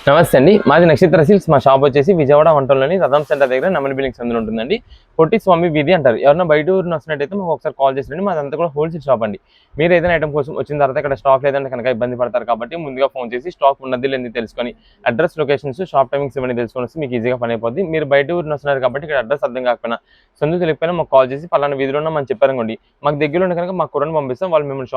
నమస్తే అండి. మాది నక్షత్ర సిల్క్స్. మా షాప్ వచ్చేసి విజయవాడ వంటల్లోని రథం సెంటర్ దగ్గర నెమలి బిల్డింగ్స్ అందులో ఉంటుందండి. పొట్టి స్వామి వీధి అంటారు. ఎవరైనా బయట ఊరిని వస్తున్నట్టయితే మాకు ఒకసారి కాల్ చేసి మాదంతా కూడా హోల్సేల్ షాప్ అండి. మీరు ఏదైనా ఐటమ్ కోసం వచ్చిన తర్వాత ఇక్కడ స్టాక్ లేదంటే కనుక ఇబ్బంది పడతారు కాబట్టి ముందుగా ఫోన్ చేసి స్టాక్ ఉన్నది లేని తెలుసుకొని అడ్రస్, లొకేషన్స్, షాప్ టైమింగ్స్ ఇవన్నీ తెలుసుకొని వస్తే మీకు ఈజీగా పని అయిపోద్ది. మీరు బయట ఊరిని వస్తున్నారు కాబట్టి ఇక్కడ అడ్రస్ అర్థం కాకపోయినా సందు తెలియకపోయినా మాకు కాల్ చేసి పలానా వీధిలో మనం చెప్పారనుకోండి, మాకు దగ్గరలో ఉంటే కనుక మాకు కుర్రను పంపిస్తాం. వాళ్ళు మిమ్మల్ని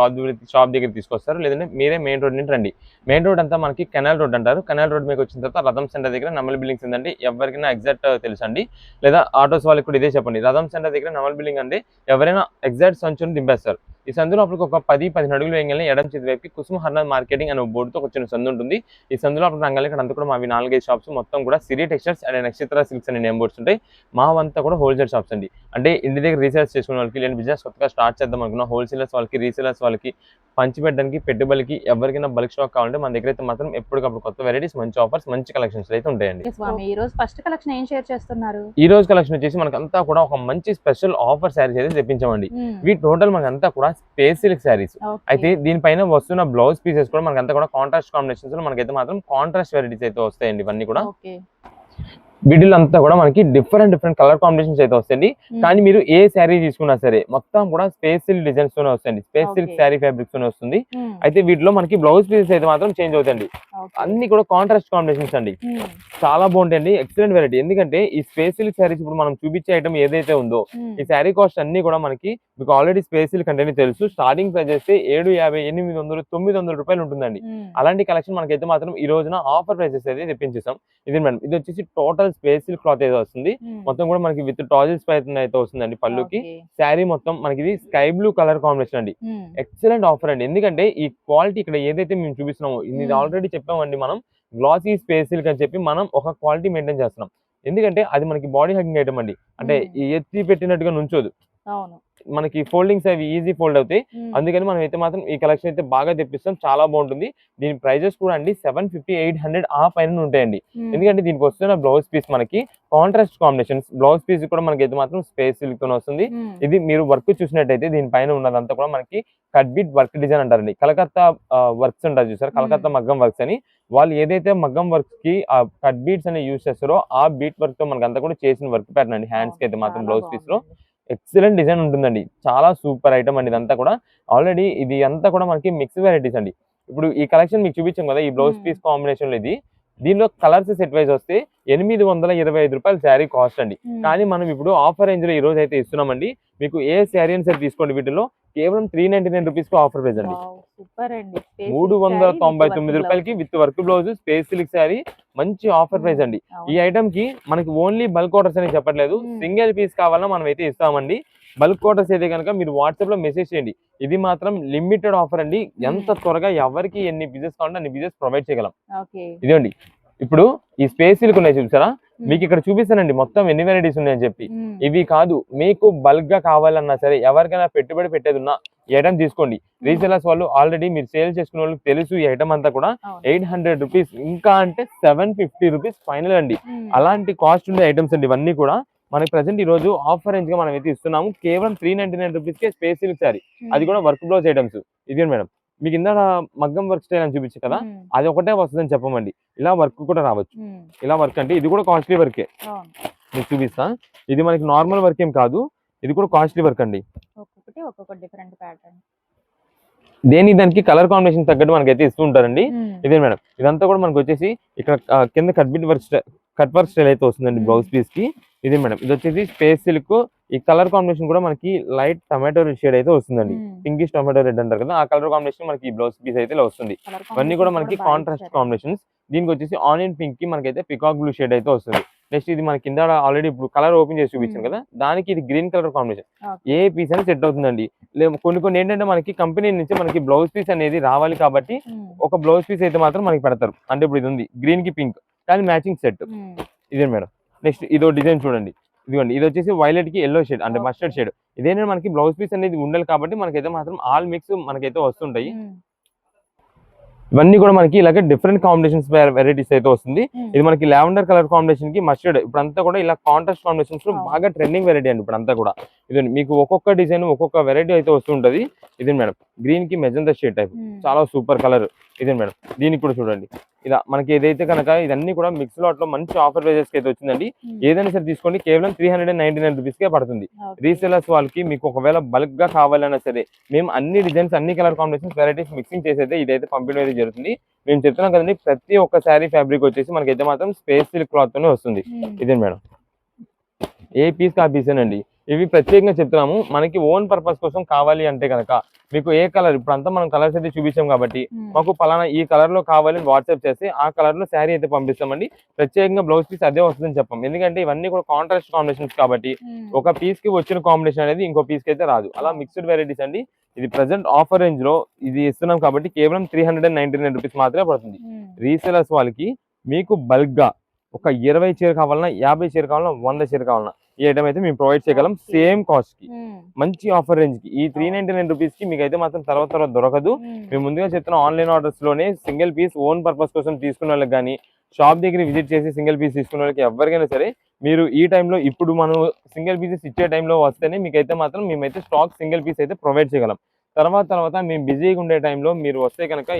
షాప్ దగ్గర తీసుకొస్తారు. లేదంటే మీరే మెయిన్ రోడ్ నుండి రండి. మెయిన్ రోడ్ అంతా మనకి కెనాల్ రోడ్ అంటారు. కెనాల్ రోడ్ మీకు వచ్చిన తర్వాత రథం సెంటర్ దగ్గర నెమలి బిల్డింగ్స్ ఉందండి. ఎవరికైనా ఎగ్జాక్ట్ తెలుసండి, లేదా ఆటోస్ వాళ్ళకి కూడా ఇదే చెప్పండి. రథం సెంటర్ దగ్గర నెమలి బిల్డింగ్ అంటే ఎవరైనా ఎగ్జాక్ట్ సంచుని దింపేస్తారు. ఈ సందులో అప్పుడు ఒక 10-15 అడుగులు వేయగానే ఎడం చేతి వైపు కుసుమ హర్నాథ్ మార్కెటింగ్ అనే బోర్డుతో వచ్చిన సందు ఉంటుంది. ఈ సందులో అప్పుడు రంగాలి ఇక్కడ అంతా కూడా మావి 4-5 షాప్స్ మొత్తం కూడా సిరి టెక్స్టైల్స్ అండ్ నక్షత్ర సిల్క్స్ అనే నేమ్ బోర్డ్స్ ఉంటాయి. మావంతా కూడా హోల్సేల్ షాప్స్ అండి. అంటే ఇంటి దగ్గర రీసేల్స్ చేసుకునే వాళ్ళకి, లేని బిజినెస్ కొత్తగా స్టార్ట్ చేద్దాం అనుకున్న హోల్సేలర్స్ వాళ్ళకి, రీసేలర్స్ వాళ్ళకి, పంచిపెట్టడానికి, పెట్టుబడికి, ఎవరికైనా బల్క్ స్టాక్ కావాలంటే మన దగ్గర అయితే మాత్రం ఎప్పటికప్పుడు కొత్త వెరైటీస్, మంచి ఆఫర్స్, మంచి కలెక్షన్స్ అయితే ఉంటాయండి. ఈ రోజు ఫస్ట్ కలెక్షన్ ఏం షేర్ చేస్తున్నారు? ఈ రోజు కలెక్షన్ వచ్చేసి మనకంతా కూడా ఒక మంచి స్పెషల్ ఆఫర్ శారీస్ అయితే తెప్పించామండి. ఇవి టోటల్ మనకంతా కూడా స్పేస్ సిల్క్ శారీస్. అయితే దీనిపైన వస్తున్న బ్లౌజ్ పీసెస్ కూడా మనకంతా కూడా కాంట్రాస్ట్ కాంబినేషన్స్ లో మనకైతే మాత్రం కాంట్రాస్ట్ వెరైటీస్ అయితే వస్తాయండి. ఇవన్నీ కూడా వీటిలో అంతా కూడా మనకి డిఫరెంట్ కలర్ కాంబినేషన్స్ అయితే వస్తాయండి. కానీ మీరు ఏ శారీ తీసుకున్నా సరే మొత్తం కూడా స్పేస్ సిల్క్ డిజైన్స్ తోనే వస్తాయండి. స్పేస్ సిల్క్ శారీ ఫ్యాబ్రిక్స్ తోనే వస్తుంది. అయితే వీటిలో మనకి బ్లౌజ్ పీసెస్ అయితే మాత్రం చేంజ్ అవుతాయండి. అన్ని కూడా కాంట్రాస్ట్ కాంబినేషన్స్ అండి. చాలా బాగుంటాయండి. Excellent variety. ఎందుకంటే ఈ స్పేస్ సిల్క్ శారీస్ ఇప్పుడు మనం చూపించే ఐటమ్ ఏదైతే ఉందో ఈ శారీ కాస్ట్ అన్ని కూడా మనకి మీకు ఆల్రెడీ స్పేస్ సిల్క్ అంటే తెలుసు. స్టార్టింగ్ ప్రైస్ అయితే 750, 800, 900 రూపాయలు ఉంటుందండి. అలాంటి కలెక్షన్ మనకైతే మాత్రం ఈ రోజున ఆఫర్ ప్రైసెస్ అయితే తెప్పించేసాం. ఇది మేడం, ఇది వచ్చేసి టోటల్ స్పేస్ సిల్క్ క్లాత్ అయితే వస్తుంది. మొత్తం కూడా మనకి విత్ టాజిల్స్ పైన అయితే వస్తుందండి. పళ్ళుకి శారీ మొత్తం మనకి ఇది స్కై బ్లూ కలర్ కాంబినేషన్ అండి. ఎక్సలెంట్ ఆఫర్ అండి. ఎందుకంటే ఈ క్వాలిటీ ఇక్కడ ఏదైతే మేము చూపిస్తున్నామో ఇది ఆల్రెడీ చెప్పామండి. మనం గ్లాసీ స్పేస్ సిల్క్ అని చెప్పి మనం ఒక క్వాలిటీ మెయింటైన్ చేస్తున్నాం. ఎందుకంటే అది మనకి బాడీ హగ్గింగ్ ఐటమ్ అండి. అంటే ఎత్తి పెట్టినట్టుగా నుంచోదు. మనకి ఫోల్డింగ్స్ అవి ఈజీ ఫోల్డ్ అవుతాయి. అందుకని మనం అయితే మాత్రం ఈ కలెక్షన్ అయితే బాగా తెప్పిస్తాం. చాలా బాగుంటుంది. దీని ప్రైజెస్ కూడా అండి 750, 800 ఆ పైన ఉంటాయండి. ఎందుకంటే దీనికి వస్తున్న బ్లౌజ్ పీస్ మనకి కాంట్రాస్ట్ కాంబినేషన్స్. బ్లౌజ్ పీస్ కూడా మనకి అయితే మాత్రం స్పేస్ సిల్క్ తో వస్తుంది. ఇది మీరు వర్క్ చూసినట్టయితే దీనిపైన ఉన్నదంతా కూడా మనకి కట్ బీట్ వర్క్ డిజైన్ అంటారండి. కలకత్తా వర్క్స్ అంటారు చూసారు, కలకత్తా మగ్గం వర్క్స్ అని. వాళ్ళు ఏదైతే మగ్గం వర్క్స్ కి ఆ కట్ బీట్స్ అని యూజ్ చేస్తారో ఆ బీట్ వర్క్ తో మనకంతా కూడా చేసిన వర్క్ ప్యాటర్న్ అండి. హ్యాండ్స్ కి అయితే మాత్రం బ్లౌజ్ పీస్ లో ఎక్సలెంట్ డిజైన్ ఉంటుందండి. చాలా సూపర్ ఐటమ్ అండి. ఇదంతా కూడా ఆల్రెడీ ఇది అంతా కూడా మనకి మిక్స్ వెరైటీస్ అండి. ఇప్పుడు ఈ కలెక్షన్ మీకు చూపించాం కదా, ఈ బ్లౌజ్ పీస్ కాంబినేషన్ లో దీనిలో కలర్స్ సెట్ వైజ్ వస్తే 825 రూపాయలు శారీ కాస్ట్ అండి. కానీ మనం ఇప్పుడు ఆఫర్ రేంజ్ లో ఈ రోజు అయితే ఇస్తున్నామండి. మీకు ఏ శారీ అని సరే తీసుకోండి, వీటిలో కేవలం 399 రూపీస్ కి ఆఫర్ ప్రైస్ అండి. 399 రూపాయలకి with work blouse space silk sari మంచి ఆఫర్ ప్రైస్ అండి. ఈ ఐటమ్ కి మనకి ఓన్లీ బల్క్ ఆర్డర్స్ అని చెప్పట్లేదు. సింగిల్ పీస్ కావాలన్నా మనం అయితే ఇస్తామండి. బల్క్ ఆర్డర్స్ అయితే కనుక మీరు వాట్సాప్ లో మెసేజ్ చేయండి. ఇది మాత్రం లిమిటెడ్ ఆఫర్ అండి. ఎంత త్వరగా ఎవరికి ఎన్ని పీసెస్ కావాలంటే అన్ని పీసెస్ ప్రొవైడ్ చేయగలం. ఇదండి. ఇప్పుడు ఈ స్పేస్ సిల్క్ ఉన్నాయి చూసారా, మీకు ఇక్కడ చూపిస్తానండి మొత్తం ఎన్ని వెరైటీస్ ఉన్నాయని చెప్పి. ఇవి కాదు, మీకు బల్క్ గా కావాలన్నా సరే, ఎవరికైనా పెట్టుబడి పెట్టేది ఉన్నా ఈ ఐటమ్ తీసుకోండి. రీసెలర్స్ వాళ్ళు ఆల్రెడీ మీరు సేల్ చేసుకునే వాళ్ళకి తెలుసు ఈ ఐటమ్ అంతా కూడా 800 రూపీస్, ఇంకా అంటే 750 రూపీస్ ఫైనల్ అండి. అలాంటి కాస్ట్ ఉండే ఐటమ్స్ అండి ఇవన్నీ కూడా. మనకి ప్రెసెంట్ ఈ రోజు ఆఫర్ రేంజ్ గా మనం అయితే ఇస్తున్నాము. కేవలం 399 రూపీస్ కే స్పేస్ సిల్క్ శారీ, అది కూడా వర్క్ బ్లౌజ్ ఐటమ్స్. ఇదే మేడం, మీకు ఇందాక మగ్గం వర్క్ స్టైల్ అని చూపించు కదా, అది ఒకటే వస్తుందని చెప్పమండి. ఇలా వర్క్ కూడా రావచ్చు. ఇలా వర్క్ అంటే ఇది కూడా కాస్ట్లీ వర్కే. మీకు చూపిస్తా. ఇది మనకి నార్మల్ వర్క్ ఏం కాదు, ఇది కూడా కాస్ట్లీ వర్క్ అండి. దానికి కలర్ కాంబినేషన్ తగ్గట్టు మనకైతే ఇస్తూ ఉంటారండి. ఇదే మేడం, ఇదంతా కూడా మనకి వచ్చేసి ఇక్కడ కింద కట్ వర్క్ స్టైల్ అయితే వస్తుందండి బ్లౌజ్ పీస్ కి. ఇది మేడం, ఇది వచ్చేసి స్పేస్ సిల్క్. ఈ కలర్ కాంబినేషన్ కూడా మనకి లైట్ టమాటో షేడ్ అయితే వస్తుందండి. పింకిష్ టమాటో రెడ్ అంటారు కదా, ఆ కలర్ కాంబినేషన్ మనకి ఈ బ్లౌజ్ పీస్ అయితే వస్తుంది. ఇవన్నీ కూడా మనకి కాంట్రాస్ట్ కాంబినేషన్స్. దీనికి వచ్చేసి ఆనియన్ పింక్ కి మనకైతే పికాక్ బ్లూ షేడ్ అయితే వస్తుంది. నెక్స్ట్ ఇది మన కింద ఆల్రెడీ ఇప్పుడు కలర్ ఓపెన్ చేసి చూపించాను కదా, దానికి ఇది గ్రీన్ కలర్ కాంబినేషన్. ఏ పీస్ అని సెట్ అవుతుందండి. కొన్ని ఏంటంటే మనకి కంపెనీ నుంచి మనకి బ్లౌజ్ పీస్ అనేది రావాలి కాబట్టి ఒక బ్లౌజ్ పీస్ అయితే మాత్రం మనకి పెడతారు. అంటే ఇప్పుడు ఇది ఉంది గ్రీన్ కి పింక్, కానీ మ్యాచింగ్ సెట్. ఇదే మేడం. నెక్స్ట్ ఇదో డిజైన్ చూడండి. ఇదిగోండి, ఇది వచ్చేసి వైలెట్ కి ఎల్లో షేడ్ అంటే మస్టర్డ్ షేడ్. ఇదేంటంటే మనకి బ్లౌజ్ పీస్ అనేది ఉండాలి కాబట్టి మనకైతే మాత్రం ఆల్ మిక్స్ మనకైతే వస్తుంటాయి. ఇవన్నీ కూడా మనకి ఇలాగే డిఫరెంట్ కాంబినేషన్స్ వెరైటీస్ అయితే వస్తుంది. ఇది మనకి లావెండర్ కలర్ కాంబినేషన్ కి మస్టర్డ్, ఇప్పుడు అంతా కూడా ఇలా కాంట్రాస్ట్ కాంబినేషన్స్ లో బాగా ట్రెండింగ్ వెరైటీ అండి. ఇప్పుడు అంతా కూడా ఇదండి మీకు ఒక్కొక్క డిజైన్ ఒక్కొక్క వెరైటీ అయితే వస్తుంటది. ఇది మేడం గ్రీన్ కి మెజంతా షేడ్ టైప్ చాలా సూపర్ కలర్. ఇదే మేడం దీనికి కూడా చూడండి ఇలా మనకి ఏదైతే కనుక ఇదన్నీ కూడా మిక్స్ లాట్ లో మంచి ఆఫర్ ప్రైజెస్ కి అయితే వచ్చిందండి. ఏదైనా సరే తీసుకోండి కేవలం 399 రూపీస్ కే పడుతుంది. రీసేలర్స్ వాళ్ళకి మీకు ఒకవేళ బల్క్ గా కావాలన్నా సరే మేము అన్ని డిజైన్స్ అన్ని కలర్ కాంబినేషన్స్ వెరైటీస్ మిక్సింగ్ చేసి ఇదైతే పంపిణీ అయితే జరుగుతుంది. మేము చెప్తున్నాం కదండి ప్రతి ఒక్క శారీ ఫ్యాబ్రిక్ వచ్చేసి మనకైతే మాత్రం స్పేస్ సిల్క్ క్లాత్ తోనే వస్తుంది. ఇదే మేడం ఏ పీస్ కా పీసేనండి. ఇవి ప్రత్యేకంగా చెప్తున్నాము మనకి ఓన్ పర్పస్ కోసం కావాలి అంటే కనుక మీకు ఏ కలర్ ఇప్పుడు అంతా మనం కలర్స్ అయితే చూపించాం కాబట్టి మాకు పలానా ఈ కలర్ లో కావాలి వాట్సాప్ చేసి ఆ కలర్ లో శారీ అయితే పంపిస్తామండి. ప్రత్యేకంగా బ్లౌజ్ పీస్ అదే వస్తుందని చెప్పాం. ఎందుకంటే ఇవన్నీ కూడా కాంట్రాస్ట్ కాంబినేషన్స్ కాబట్టి ఒక పీస్ కి వచ్చిన కాంబినేషన్ అనేది ఇంకో పీస్ కి అయితే రాదు. అలా మిక్స్డ్ వెరైటీస్ అండి. ఇది ప్రెసెంట్ ఆఫర్ రేంజ్ లో ఇది ఇస్తున్నాం కాబట్టి కేవలం 399 రూపీస్ మాత్రమే పడుతుంది. రీసేలర్స్ వాళ్ళకి మీకు బల్క్ గా ఒక 20 చీర కావాలన్నా 50 చీర కావాలన్నా 100 చీర కావాలన్నా ఈ ఐటమ్ అయితే మేము ప్రొవైడ్ చేయగలం సేమ్ కాస్ట్ కి మంచి ఆఫర్ రేంజ్ కి. ఈ 399 రూపీస్ కి మీకు అయితే మాత్రం తర్వాత దొరకదు. మేము ముందుగా చెప్తున్న ఆన్లైన్ ఆర్డర్స్ లోనే సింగిల్ పీస్ ఓన్ పర్పస్ కోసం తీసుకున్న వాళ్ళకి కానీ షాప్ దగ్గర విజిట్ చేసి సింగిల్ పీస్ తీసుకున్న వాళ్ళకి ఎవరికైనా సరే మీరు ఈ టైంలో ఇప్పుడు మనం సింగిల్ పీసెస్ ఇచ్చే టైంలో వస్తేనే మీకైతే మాత్రం మేమైతే స్టాక్ సింగిల్ పీస్ అయితే ప్రొవైడ్ చేయగలం. తర్వాత మేము బిజీగా ఉండే టైంలో మీరు వస్తే కనుక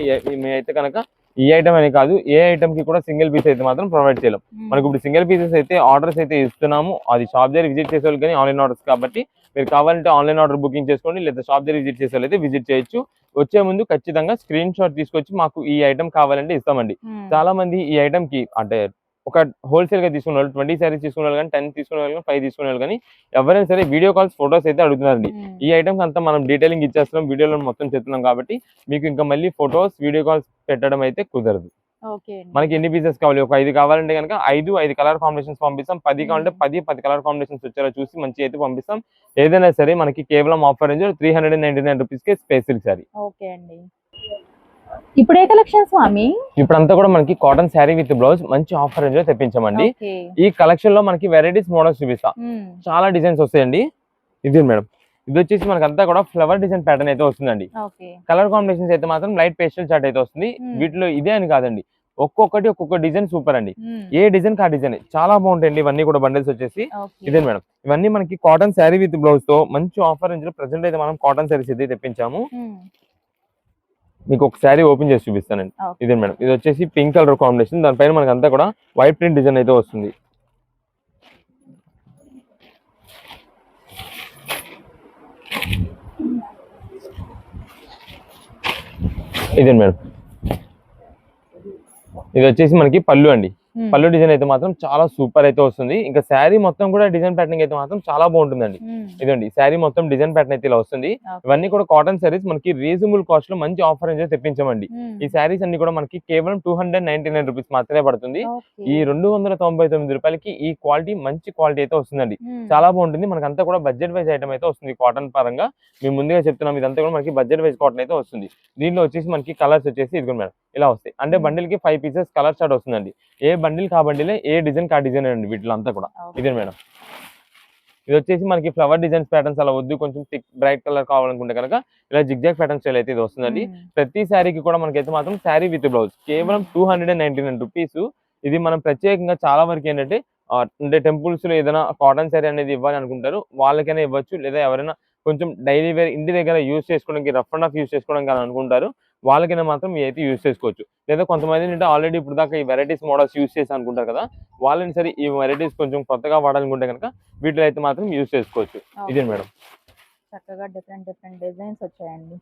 మేమైతే కనుక ఈ ఐటమ్ అనే కాదు ఏ ఐటమ్ కి కూడా సింగిల్ పీస్ అయితే మాత్రం ప్రొవైడ్ చేయలేం. మనకు ఇప్పుడు సింగిల్ పీసెస్ అయితే ఆర్డర్స్ అయితే ఇస్తున్నాము. అది షాప్ దగ్గర విజిట్ చేసే వాళ్ళు కానీ ఆన్లైన్ ఆర్డర్స్ కాబట్టి మీరు కావాలంటే ఆన్లైన్ ఆర్డర్ బుకింగ్ చేసుకోండి లేదా షాప్ దగ్గర విజిట్ చేసే అయితే విజిట్ చేయొచ్చు. వచ్చే ముందు ఖచ్చితంగా స్క్రీన్ షాట్ తీసుకొచ్చి మాకు ఈ ఐటమ్ కావాలంటే ఇస్తామండి. చాలా మంది ఈ ఐటమ్ కి అంటే ఒక హోల్సేల్ గా తీసుకున్న వాళ్ళు 20 శారీస్ తీసుకున్న వాళ్ళు కానీ 10 తీసుకునే వాళ్ళు కానీ 5 తీసుకునే వాళ్ళు కానీ ఎవరైనా సరే వీడియో కాల్స్ ఫొటోస్ అయితే అడుగుతున్నారండి. ఈ ఐటమ్స్ అంతా మనం డీటెయిలింగ్ ఇచ్చేస్తున్నాం వీడియోలో మొత్తం చెప్తున్నాం కాబట్టి మీకు ఇంకా మళ్ళీ ఫొటోస్ వీడియో కాల్స్ పెట్టడం అయితే కుదరదు. మనకి ఎన్ని పీసెస్ కావాలి ఒక 5 కావాలంటే కనుక 5 కలర్ కాంబినేషన్స్ పంపిస్తాం. 10 కావాలంటే 10 కలర్ కాంబినేషన్స్ వచ్చేలా చూసి మంచి అయితే పంపిస్తాం. ఏదైనా సరే మనకి కేవలం ఆఫర్ రేంజ్ 399 రూపీస్ కే స్పెషల్ శారీ. ఇప్పుడు ఏ కలెక్షన్ స్వామి? ఇప్పుడంతా కూడా మనకి కాటన్ శారీ విత్ బ్లౌజ్ మంచి ఆఫర్ రేంజ్ లో తెప్పించామండి. ఈ కలెక్షన్ లో మనకి వెరైటీస్ మోడల్స్ చూపిస్తా. చాలా డిజైన్స్ వస్తాయండి. ఇది మేడం ఇది వచ్చేసి మనకంతా కూడా ఫ్లవర్ డిజైన్ ప్యాటర్న్ అయితే వస్తుందండి. కలర్ కాంబినేషన్స్ అయితే మాత్రం లైట్ పేస్టల్ చార్ట్ అయితే వస్తుంది. వీటిలో ఇదే అని కాదండి ఒక్కొక్కటి ఒక్కొక్క డిజైన్ సూపర్ అండి. ఏ డిజైన్ కా డిజైన్ చాలా బాగుంటాయండి. ఇవన్నీ కూడా బండిల్స్ వచ్చేసి ఇదే మేడం ఇవన్నీ మనకి కాటన్ శారీ విత్ బ్లౌజ్ తో మంచి ఆఫర్ రేంజ్ లో ప్రెసెంట్ అయితే మనం కాటన్ శారీస్ అయితే తెప్పించాము. మీకు ఒక శారీ ఓపెన్ చేసి చూపిస్తానండి. ఇదే మేడం ఇది వచ్చేసి పింక్ కలర్ కాంబినేషన్ దానిపైన మనకి అంతా కూడా వైట్ ప్రింట్ డిజైన్ అయితే వస్తుంది. ఇదే మేడం ఇది వచ్చేసి మనకి పళ్ళు అండి. పళ్ళు డిజైన్ అయితే మాత్రం చాలా సూపర్ అయితే వస్తుంది. ఇంకా శారీ మొత్తం కూడా డిజైన్ ప్యాటర్న్ అయితే మాత్రం చాలా బాగుంటుందండి. ఇదండి శారీ మొత్తం డిజైన్ ప్యాటర్న్ అయితే ఇలా వస్తుంది. ఇవన్నీ కూడా కాటన్ శారీస్ మనకి రీజనబుల్ కాస్ట్ లో మంచి ఆఫర్ రేంజ్ తెప్పించామండి. ఈ శారీస్ అన్ని కూడా మనకి కేవలం 299 రూపీస్ మాత్రమే పడుతుంది. ఈ 299 రూపాయలకి ఈ క్వాలిటీ మంచి క్వాలిటీ అయితే వస్తుందండి. చాలా బాగుంటుంది. మనకంతా కూడా బడ్జెట్ వైజ్ ఐటమ్ అయితే వస్తుంది. కాటన్ పరంగా మేము ముందుగా చెప్తున్నాం ఇదంతా కూడా మనకి బడ్జెట్ వైజ్ కాటన్ అయితే వస్తుంది. దీనిలో వచ్చేసి మనకి కలర్స్ వచ్చేసి ఇది మేడం ఇలా వస్తాయి. అంటే బండిల్ కి 5 పీసెస్ కలర్ చార్ట్ వస్తుందండి. ఏ బండిల్ కా బండిలే ఏ డిజైన్ కా డిజైన్ అండి వీటిలో అంతా కూడా. ఇదే మేడం ఇది వచ్చేసి మనకి ఫ్లవర్ డిజైన్స్ ప్యాటర్న్స్ అలా వద్దు కొంచెం థిక్ బ్రైట్ కలర్ కావాలనుకుంటే కనుక ఇలా జిగ్జాగ్ ప్యాటర్న్ స్టైల్ అయితే ఇది వస్తుందండి. ప్రతి శారీకి కూడా మనకైతే మాత్రం శారీ విత్ బ్లౌజ్ కేవలం 299 రూపీస్. ఇది మనం ప్రత్యేకంగా చాలా వరకు ఏంటంటే అంటే టెంపుల్స్ లో ఏదైనా కాటన్ శారీ అనేది ఇవ్వాలి అనుకుంటారు వాళ్ళకైనా ఇవ్వచ్చు. లేదా ఎవరైనా కొంచెం డైలీ వేర్ ఇంటి దగ్గర యూజ్ చేసుకోవడానికి రఫ్ అండ్ ఆఫ్ యూజ్ చేసుకోవడానికి అని అనుకుంటారు వాళ్ళకైనా మాత్రం అయితే యూజ్ చేసుకోవచ్చు. లేదా కొంతమంది ఏంటంటే ఆల్రెడీ ఇప్పుడు దాకా ఈ వెరైటీస్ మోడల్స్ యూజ్ చేసి అనుకుంటారు కదా వాళ్ళని సరే ఈ వెరైటీస్ కొంచెం కొత్తగా వాడాలనుకుంటే కనుక వీటిలో అయితే మాత్రం యూజ్ చేసుకోవచ్చు. ఇదే మేడం చక్కగా డిఫరెంట్ డిజైన్స్ వచ్చాయండి.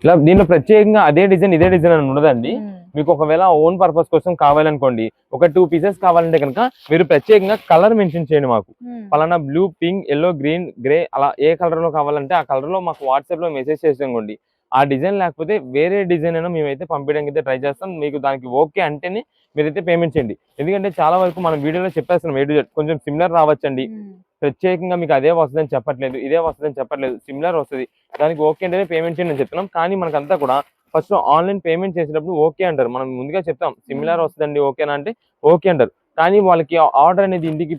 ఇలా దీనిలో ప్రత్యేకంగా అదే డిజైన్ ఇదే డిజైన్ అని ఉండదండి. మీకు ఒకవేళ ఓన్ పర్పస్ కోసం కావాలనుకోండి ఒక 2 పీసెస్ కావాలంటే కనుక మీరు ప్రత్యేకంగా కలర్ మెన్షన్ చేయండి. మాకు పలానా blue pink yellow green grey అలా ఏ కలర్ లో కావాలంటే ఆ కలర్ లో మాకు వాట్సాప్ లో మెసేజ్ చేసేయండి. ఆ డిజైన్ లేకపోతే వేరే డిజైన్ అయినా మేమైతే పంపించడానికి అయితే ట్రై చేస్తాం. మీకు దానికి ఓకే అంటేనే మీరైతే పేమెంట్ చేయండి. ఎందుకంటే చాలా వరకు మనం వీడియోలో చెప్పేస్తున్నాం కొంచెం సిమిలర్ రావచ్చండి. ప్రత్యేకంగా మీకు అదే వస్తుందని చెప్పట్లేదు ఇదే వస్తుందని చెప్పట్లేదు సిమిలర్ వస్తుంది దానికి ఓకే అంటేనే పేమెంట్ చేయండి అని చెప్తున్నాం. కానీ మనకంతా కూడా ఫస్ట్ ఆన్లైన్ పేమెంట్ చేసేటప్పుడు ఓకే అంటారు. మనం ముందుగా చెప్తాం సిమిలర్ వస్తుందండి ఓకేనా అంటే ఓకే అంటారు. కానీ వాళ్ళకి ఆర్డర్ అనేది ఇంటికి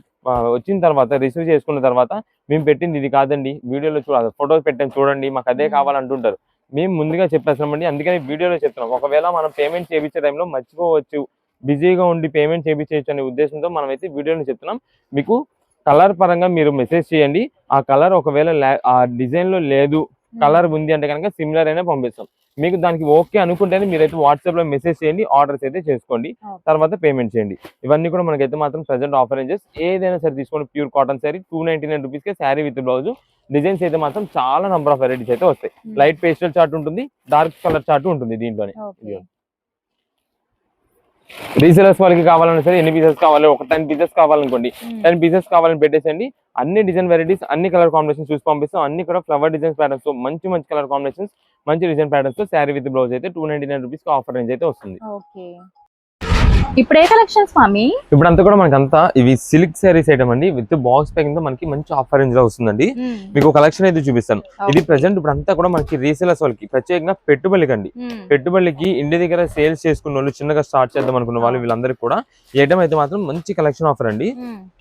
వచ్చిన తర్వాత రిసీవ్ చేసుకున్న తర్వాత మేము పెట్టింది ఇది కాదండి వీడియోలో చూడాలి ఫోటోస్ పెట్టాను చూడండి మాకు అదే కావాలంటుంటారు. మేము ముందుగా చెప్పేస్తామండి. అందుకని వీడియోలో చెప్తున్నాం. ఒకవేళ మనం పేమెంట్ చేయించే టైంలో మర్చిపోవచ్చు బిజీగా ఉండి పేమెంట్ చేయించవచ్చు అనే ఉద్దేశంతో మనం అయితే వీడియోని చెప్తున్నాం. మీకు కలర్ పరంగా మీరు మెసేజ్ చేయండి. ఆ కలర్ ఒకవేళ ఆ డిజైన్ లో లేదు, కలర్ ఉంది అంటే కనుక సిమిలర్ అయినా పంపిస్తాం. మీకు దానికి ఓకే అనుకుంటేనే మీరైతే వాట్సాప్ లో మెసేజ్ చేయండి, ఆర్డర్స్ అయితే చేసుకోండి, తర్వాత పేమెంట్ చేయండి. ఇవన్నీ కూడా మనకైతే మాత్రం ప్రెసెంట్ ఆఫర్ రేంజెస్. ఏదైనా సరే తీసుకోండి, ప్యూర్ కాటన్ శారీ 299 రూపీస్ కి శారీ విత్ బ్లౌజ్. డిజైన్స్ అయితే మాత్రం చాలా నంబర్ ఆఫ్ వెరైటీస్ అయితే వస్తాయి. లైట్ పేస్టల్ చార్ట్ ఉంటుంది, డార్క్ కలర్ చార్ట్ ఉంటుంది దీంట్లోనే. రీసెలర్స్ వాళ్ళకి కావాలన్నా సరే ఎన్ని పీసెస్ కావాలి, ఒక 10 పీసెస్ కావాలనుకోండి, 10 పీసెస్ కావాలని పెట్టేసండి. అన్ని డిజైన్ వెరైటీస్, అన్ని కలర్ కాంబినేషన్ చూసి పంపిస్తాం. అన్ని కూడా ఫ్లవర్ డిజైన్స్ ప్యాటర్న్స్ తో మంచి మంచి కలర్ కాంబినేషన్స్, మంచి డిజైన్ ప్యాటర్న్స్ తో శారీ విత్ బ్లౌజ్ అయితే 299 రూపీస్ ఆఫర్ రేంజ్ అయితే వస్తుంది. ఇప్పుడు ఏ కలెక్షన్ స్వామి? ఇప్పుడు అంతా కూడా మనకంతా ఇవి సిల్క్ శారీస్ ఐటమ్ అండి, విత్ బాక్స్ ప్యాకింగ్ తో మనకి మంచి ఆఫర్ రేంజ్ లో వస్తుందండి. మీకు కలెక్షన్ అయితే చూపిస్తాను. ఇది ప్రెసెంట్ ఇప్పుడు అంతా కూడా మనకి రీసేలర్స్ వాళ్ళకి, ప్రత్యేకంగా పెట్టుబడికి అండి. పెట్టుబడికి ఇంటి దగ్గర సేల్స్ చేసుకున్న వాళ్ళు, చిన్నగా స్టార్ట్ చేద్దాం అనుకున్న వాళ్ళు, వీళ్ళందరికీ కూడా ఈ ఐటమ్ అయితే మాత్రం మంచి కలెక్షన్ ఆఫర్ అండి.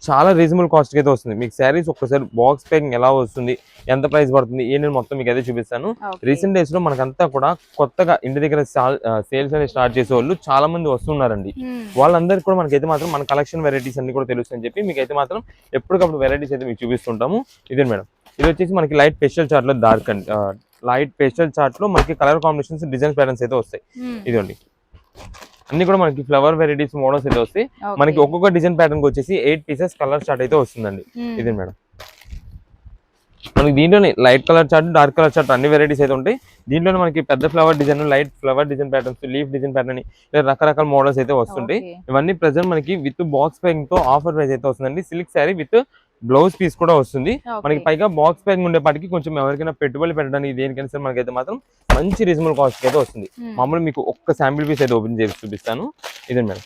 చాలా రీజనబుల్ కాస్ట్ అయితే వస్తుంది. మీకు శారీస్ ఒక్కసారి బాక్స్ ప్యాకింగ్ ఎలా వస్తుంది, ఎంత ప్రైస్ పడుతుంది, నేను మొత్తం మీకు అయితే చూపిస్తాను. రీసెంట్ డేస్ లో మనకంతా కూడా కొత్తగా ఇంటి దగ్గర సేల్స్ అనేది స్టార్ట్ చేసే వాళ్ళు చాలా మంది వస్తున్నారండి. వాళ్ళందరికీ కూడా మనకైతే మాత్రం మన కలెక్షన్ వెరైటీస్ అన్ని కూడా తెలుస్తాయని చెప్పి మీకైతే మాత్రం ఎప్పటికప్పుడు వెరైటీస్ అయితే మీకు చూపిస్తుంటాము. ఇదే మేడం, ఇది వచ్చేసి మనకి లైట్ పేస్టల్ చార్ట్ లో డార్క్ అండి, లైట్ పేస్టల్ చార్ట్ లో మనకి కలర్ కాంబినేషన్స్, డిజైన్ ప్యాటర్న్స్ అయితే వస్తాయి. ఇదండి, అన్ని కూడా మనకి ఫ్లవర్ వెరైటీస్ మోడల్స్ అయితే వస్తాయి. మనకి ఒక్కొక్క డిజైన్ ప్యాటర్న్ వచ్చేసి 8 పీసెస్ కలర్ చార్ట్ అయితే వస్తుందండి. ఇదే మేడం, మనకి దీంట్లోనే light colour chart, dark colour chart అన్ని వెరైటీస్ అయితే ఉంటాయి. దీంట్లోనే మనకి పెద్ద flower design, light flower design patterns, leaf design pattern అని రకరకాల మోడల్స్ అయితే వస్తుంటాయి. ఇవన్నీ ప్రెసెంట్ మనకి విత్ బాక్స్ ప్యాకింగ్ తో ఆఫర్ ప్రైస్ అయితే వస్తుందండి. Silk sari with blouse piece కూడా వస్తుంది. మనకి పైగా బాక్స్ ప్యాకింగ్ ఉండేపాటికి కొంచెం ఎవరికైనా పెట్టుబడి పెట్టడానికి దేనికైనా సరే మనకైతే మాత్రం మంచి రీజనబుల్ కాస్ట్ అయితే వస్తుంది. మామూలు మీకు ఒక్క శాంపిల్ పీస్ అయితే ఓపెన్ చేసి చూపిస్తాను. ఇదే మేడం,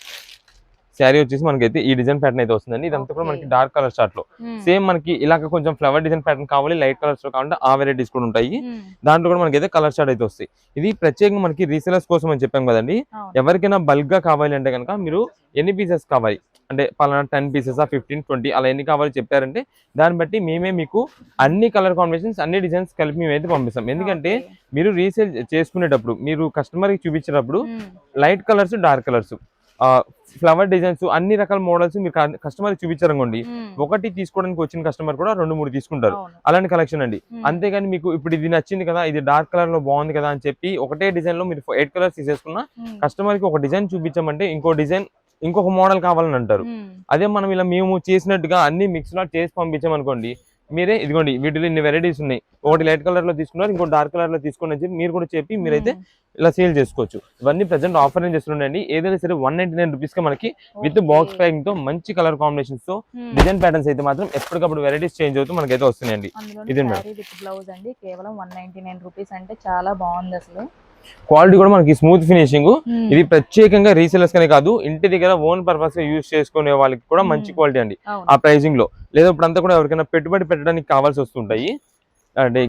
శారీ వచ్చేసి మనకైతే ఈ డిజైన్ ప్యాటర్న్ అయితే వస్తుందండి. ఇదంతా కూడా మనకి డార్క్ కలర్ చార్ట్ లో సేమ్ మనకి ఇలాగ కొంచెం ఫ్లవర్ డిజైన్ ప్యాటర్న్ కావాలి, లైట్ కలర్స్ లో కావాలంటే ఆ వెరైటీస్ కూడా ఉంటాయి. దాంట్లో కూడా మనకైతే కలర్ చార్ట్ అయితే వస్తాయి. ఇది ప్రత్యేకంగా మనకి రీసేలర్స్ కోసం అని చెప్పాం కదండి. ఎవరికైనా బల్క్ గా కావాలి అంటే కనుక మీరు ఎన్ని పీసెస్ కావాలి అంటే పలానా 10 పీసెస్ 15, 20 అలా ఎన్ని కావాలి చెప్పారంటే దాన్ని బట్టి మేమే మీకు అన్ని కలర్ కాంబినేషన్స్, అన్ని డిజైన్స్ కలిపి మేమైతే పంపిస్తాం. ఎందుకంటే మీరు రీసేల్ చేసుకునేటప్పుడు, మీరు కస్టమర్ కి చూపించేటప్పుడు light colours, dark colours, flower designs, అన్ని రకాల మోడల్స్ మీరు కస్టమర్ చూపించారనుకోండి, ఒకటి తీసుకోవడానికి వచ్చిన కస్టమర్ కూడా 2-3 తీసుకుంటారు. అలాంటి కలెక్షన్ అండి. అంతేగాని మీకు ఇప్పుడు ఇది నచ్చింది కదా, ఇది డార్క్ కలర్ లో బాగుంది కదా అని చెప్పి ఒకటే డిజైన్ లో మీరు 8 కలర్స్ తీసేసుకున్నా కస్టమర్ కి ఒక డిజైన్ చూపించామంటే ఇంకో డిజైన్, ఇంకొక మోడల్ కావాలని అంటారు. అదే మనం ఇలా మేము చేసినట్టుగా అన్ని మిక్స్ లాట్ చేసి పంపించామనుకోండి, మీరే ఇదిగోండి వీటిలో ఇన్ని వెరైటీస్ ఉన్నాయి, ఒకటి లైట్ కలర్ లో తీసుకున్నారు, ఇంకో డార్క్ కలర్ లో తీసుకోండి అని చెప్పి మీరు కూడా చెప్పి మీరైతే ఇలా సేల్ చేసుకోవచ్చు. ఇవన్నీ ప్రెసెంట్ ఆఫర్ ఏం చేస్తున్నాయండి. ఏదైనా సరే 199 రూపీస్ కి మనకి విత్ బాక్స్ ప్యాకింగ్ తో మంచి కలర్ కాంబినేషన్స్ తో డిజైన్ ప్యాటర్న్స్ అయితే మాత్రం ఎప్పటికప్పుడు వెరైటీస్ చేంజ్ అవుతూ మనకైతే వస్తున్నాయండి. ఇదే బ్లౌజ్ అండి, కేవలం 199 రూపీస్ అంటే చాలా బాగుంది. అసలు క్వాలిటీ కూడా మనకి స్మూత్ ఫినిషింగ్. ఇది ప్రత్యేకంగా రీసేలర్స్ కనే కాదు, ఇంటి దగ్గర ఓన్ పర్పస్ గా యూజ్ చేసుకునే వాళ్ళకి కూడా మంచి క్వాలిటీ అండి ఆ ప్రైసింగ్ లో. లేదా ఇప్పుడు అంతా కూడా ఎవరికైనా పెట్టుబడి పెట్టడానికి కావాల్సి వస్తుంటాయి అంటే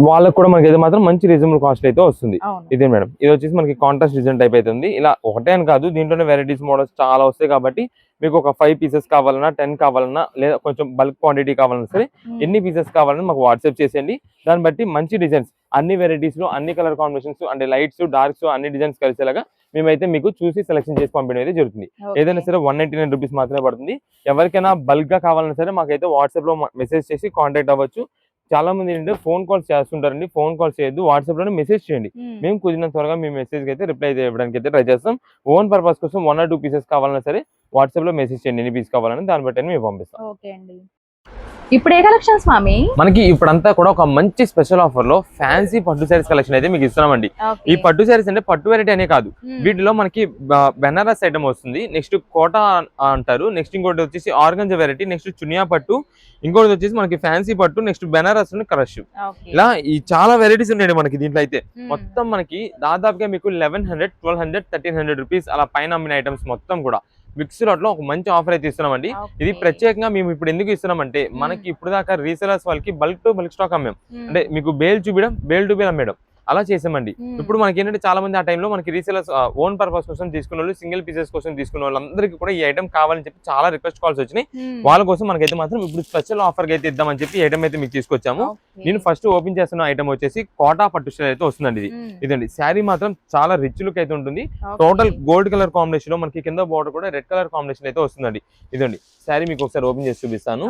వాళ్ళకి కూడా మనకి అయితే మాత్రం మంచి రీజనబుల్ కాస్ట్ అయితే వస్తుంది. ఇదే మేడం, ఇది వచ్చేసి మనకి కాంట్రాస్ట్ డిజైన్ టైప్ అయితే ఉంది. ఇలా ఒకటే అని కాదు, దీంట్లోనే వెరైటీస్ మోడల్స్ చాలా వస్తాయి. కాబట్టి మీకు ఒక 5 పీసెస్ కావాలన్నా, 10 కావాలన్నా, లేదా కొంచెం బల్క్ క్వాంటిటీ కావాలన్నా సరే ఎన్ని పీసెస్ కావాలన్నా మాకు వాట్సాప్ చేసేయండి. దాన్ని బట్టి మంచి డిజైన్స్, అన్ని వెరైటీస్ లో అన్ని కలర్ కాంబినేషన్స్ అంటే లైట్స్, డార్క్స్ అన్ని డిజైన్స్ కలిసేలాగా మేమైతే మీకు చూసి సెలెక్షన్ చేసి పంపించడం అయితే జరుగుతుంది. ఏదైనా సరే 199 రూపీస్ మాత్రమే పడుతుంది. ఎవరికైనా బల్క్ గా కావాలన్నా సరే మాకైతే వాట్సాప్ లో మెసేజ్ చేసి కాంటాక్ట్ అవ్వచ్చు. చాలా మంది ఏంటంటే ఫోన్ కాల్స్ చేస్తుంటారండి. ఫోన్ కాల్స్ చేయొద్దు, వాట్సాప్ లోనే మెసేజ్ చేయండి. మేము కుదిరినంత త్వరగా మీ మెసేజ్ కి అయితే రిప్లై చేయడానికి అయితే ట్రై చేస్తాం. ఓన్ పర్పస్ కోసం 1 or 2 పీసెస్ కావాలన్నా సరే వాట్సాప్ లో మెసేజ్ చేయండి, ఎన్ని పీస్ కావాలని, దాన్ని బట్టి మేము పంపిస్తాం. ఇప్పుడు ఏ కలెక్షన్ స్వామి? మనకి ఇప్పుడంతా కూడా ఒక మంచి స్పెషల్ ఆఫర్ లో ఫ్యాన్సీ పట్టు శారీస్ కలెక్షన్ అయితే మీకు ఇస్తున్నామండి. ఈ పట్టు శారీస్ అంటే పట్టు వెరైటీ అనే కాదు, వీటిలో మనకి బెనారస్ ఐటమ్ వస్తుంది, నెక్స్ట్ కోటా అంటారు, నెక్స్ట్ ఇంకోటి వచ్చేసి ఆర్గంజా వెరైటీ, నెక్స్ట్ చునియా పట్టు, ఇంకోటి వచ్చేసి మనకి ఫ్యాన్సీ పట్టు, నెక్స్ట్ బెనారస్ క్రష్, ఇలా ఈ చాలా వెరైటీస్ ఉన్నాయి మనకి దీంట్లో. అయితే మొత్తం మనకి దాదాపుగా మీకు 1100, 1200, 1300 రూపీస్ అలా పైన అమ్మిన ఐటమ్స్ మొత్తం కూడా మిక్స్ లాట్ లో ఒక మంచి ఆఫర్ అయితే ఇస్తున్నామండి. ఇది ప్రత్యేకంగా మేము ఇప్పుడు ఎందుకు ఇస్తున్నామంటే, మనకి ఇప్పుడు దాకా రీసెలర్స్ వాళ్ళకి బల్క్ టు బల్క్ స్టాక్ అమ్మాం, అంటే మీకు బేల్ టు బేల్ అమ్మేయడం. అలా చేసామండి. ఇప్పుడు మనకి ఏంటంటే చాలా మంది ఆ టైంలో మనకి రీసేలర్స్ ఓన్ పర్పస్ కోసం తీసుకున్న వాళ్ళు, సింగిల్ పీసెస్ కోసం తీసుకున్న వాళ్ళందరికీ కూడా ఈ ఐటమ్ కావాలని చెప్పి చాలా రిక్వెస్ట్ కాల్స్ వచ్చినాయి. వాళ్ళ కోసం మనకైతే మాత్రం ఇప్పుడు స్పెషల్ ఆఫర్ గా అయితే ఇద్దామని చెప్పి ఐటమ్ అయితే మీకు తీసుకొచ్చాము. నేను ఫస్ట్ ఓపెన్ చేస్తున్న ఐటమ్ వచ్చేసి కోటా పట్టు స్టైల్ అయితే వస్తుందండి. ఇదండి శారీ మాత్రం చాలా రిచ్ లుక్ అయితే ఉంటుంది. టోటల్ గోల్డ్ కలర్ కాంబినేషన్ లో మనకి కింద బోర్డర్ కూడా రెడ్ కలర్ కాంబినేషన్ అయితే వస్తుందండి. ఇదండి శారీ మీకు ఒకసారి ఓపెన్ చేసి చూపిస్తాను.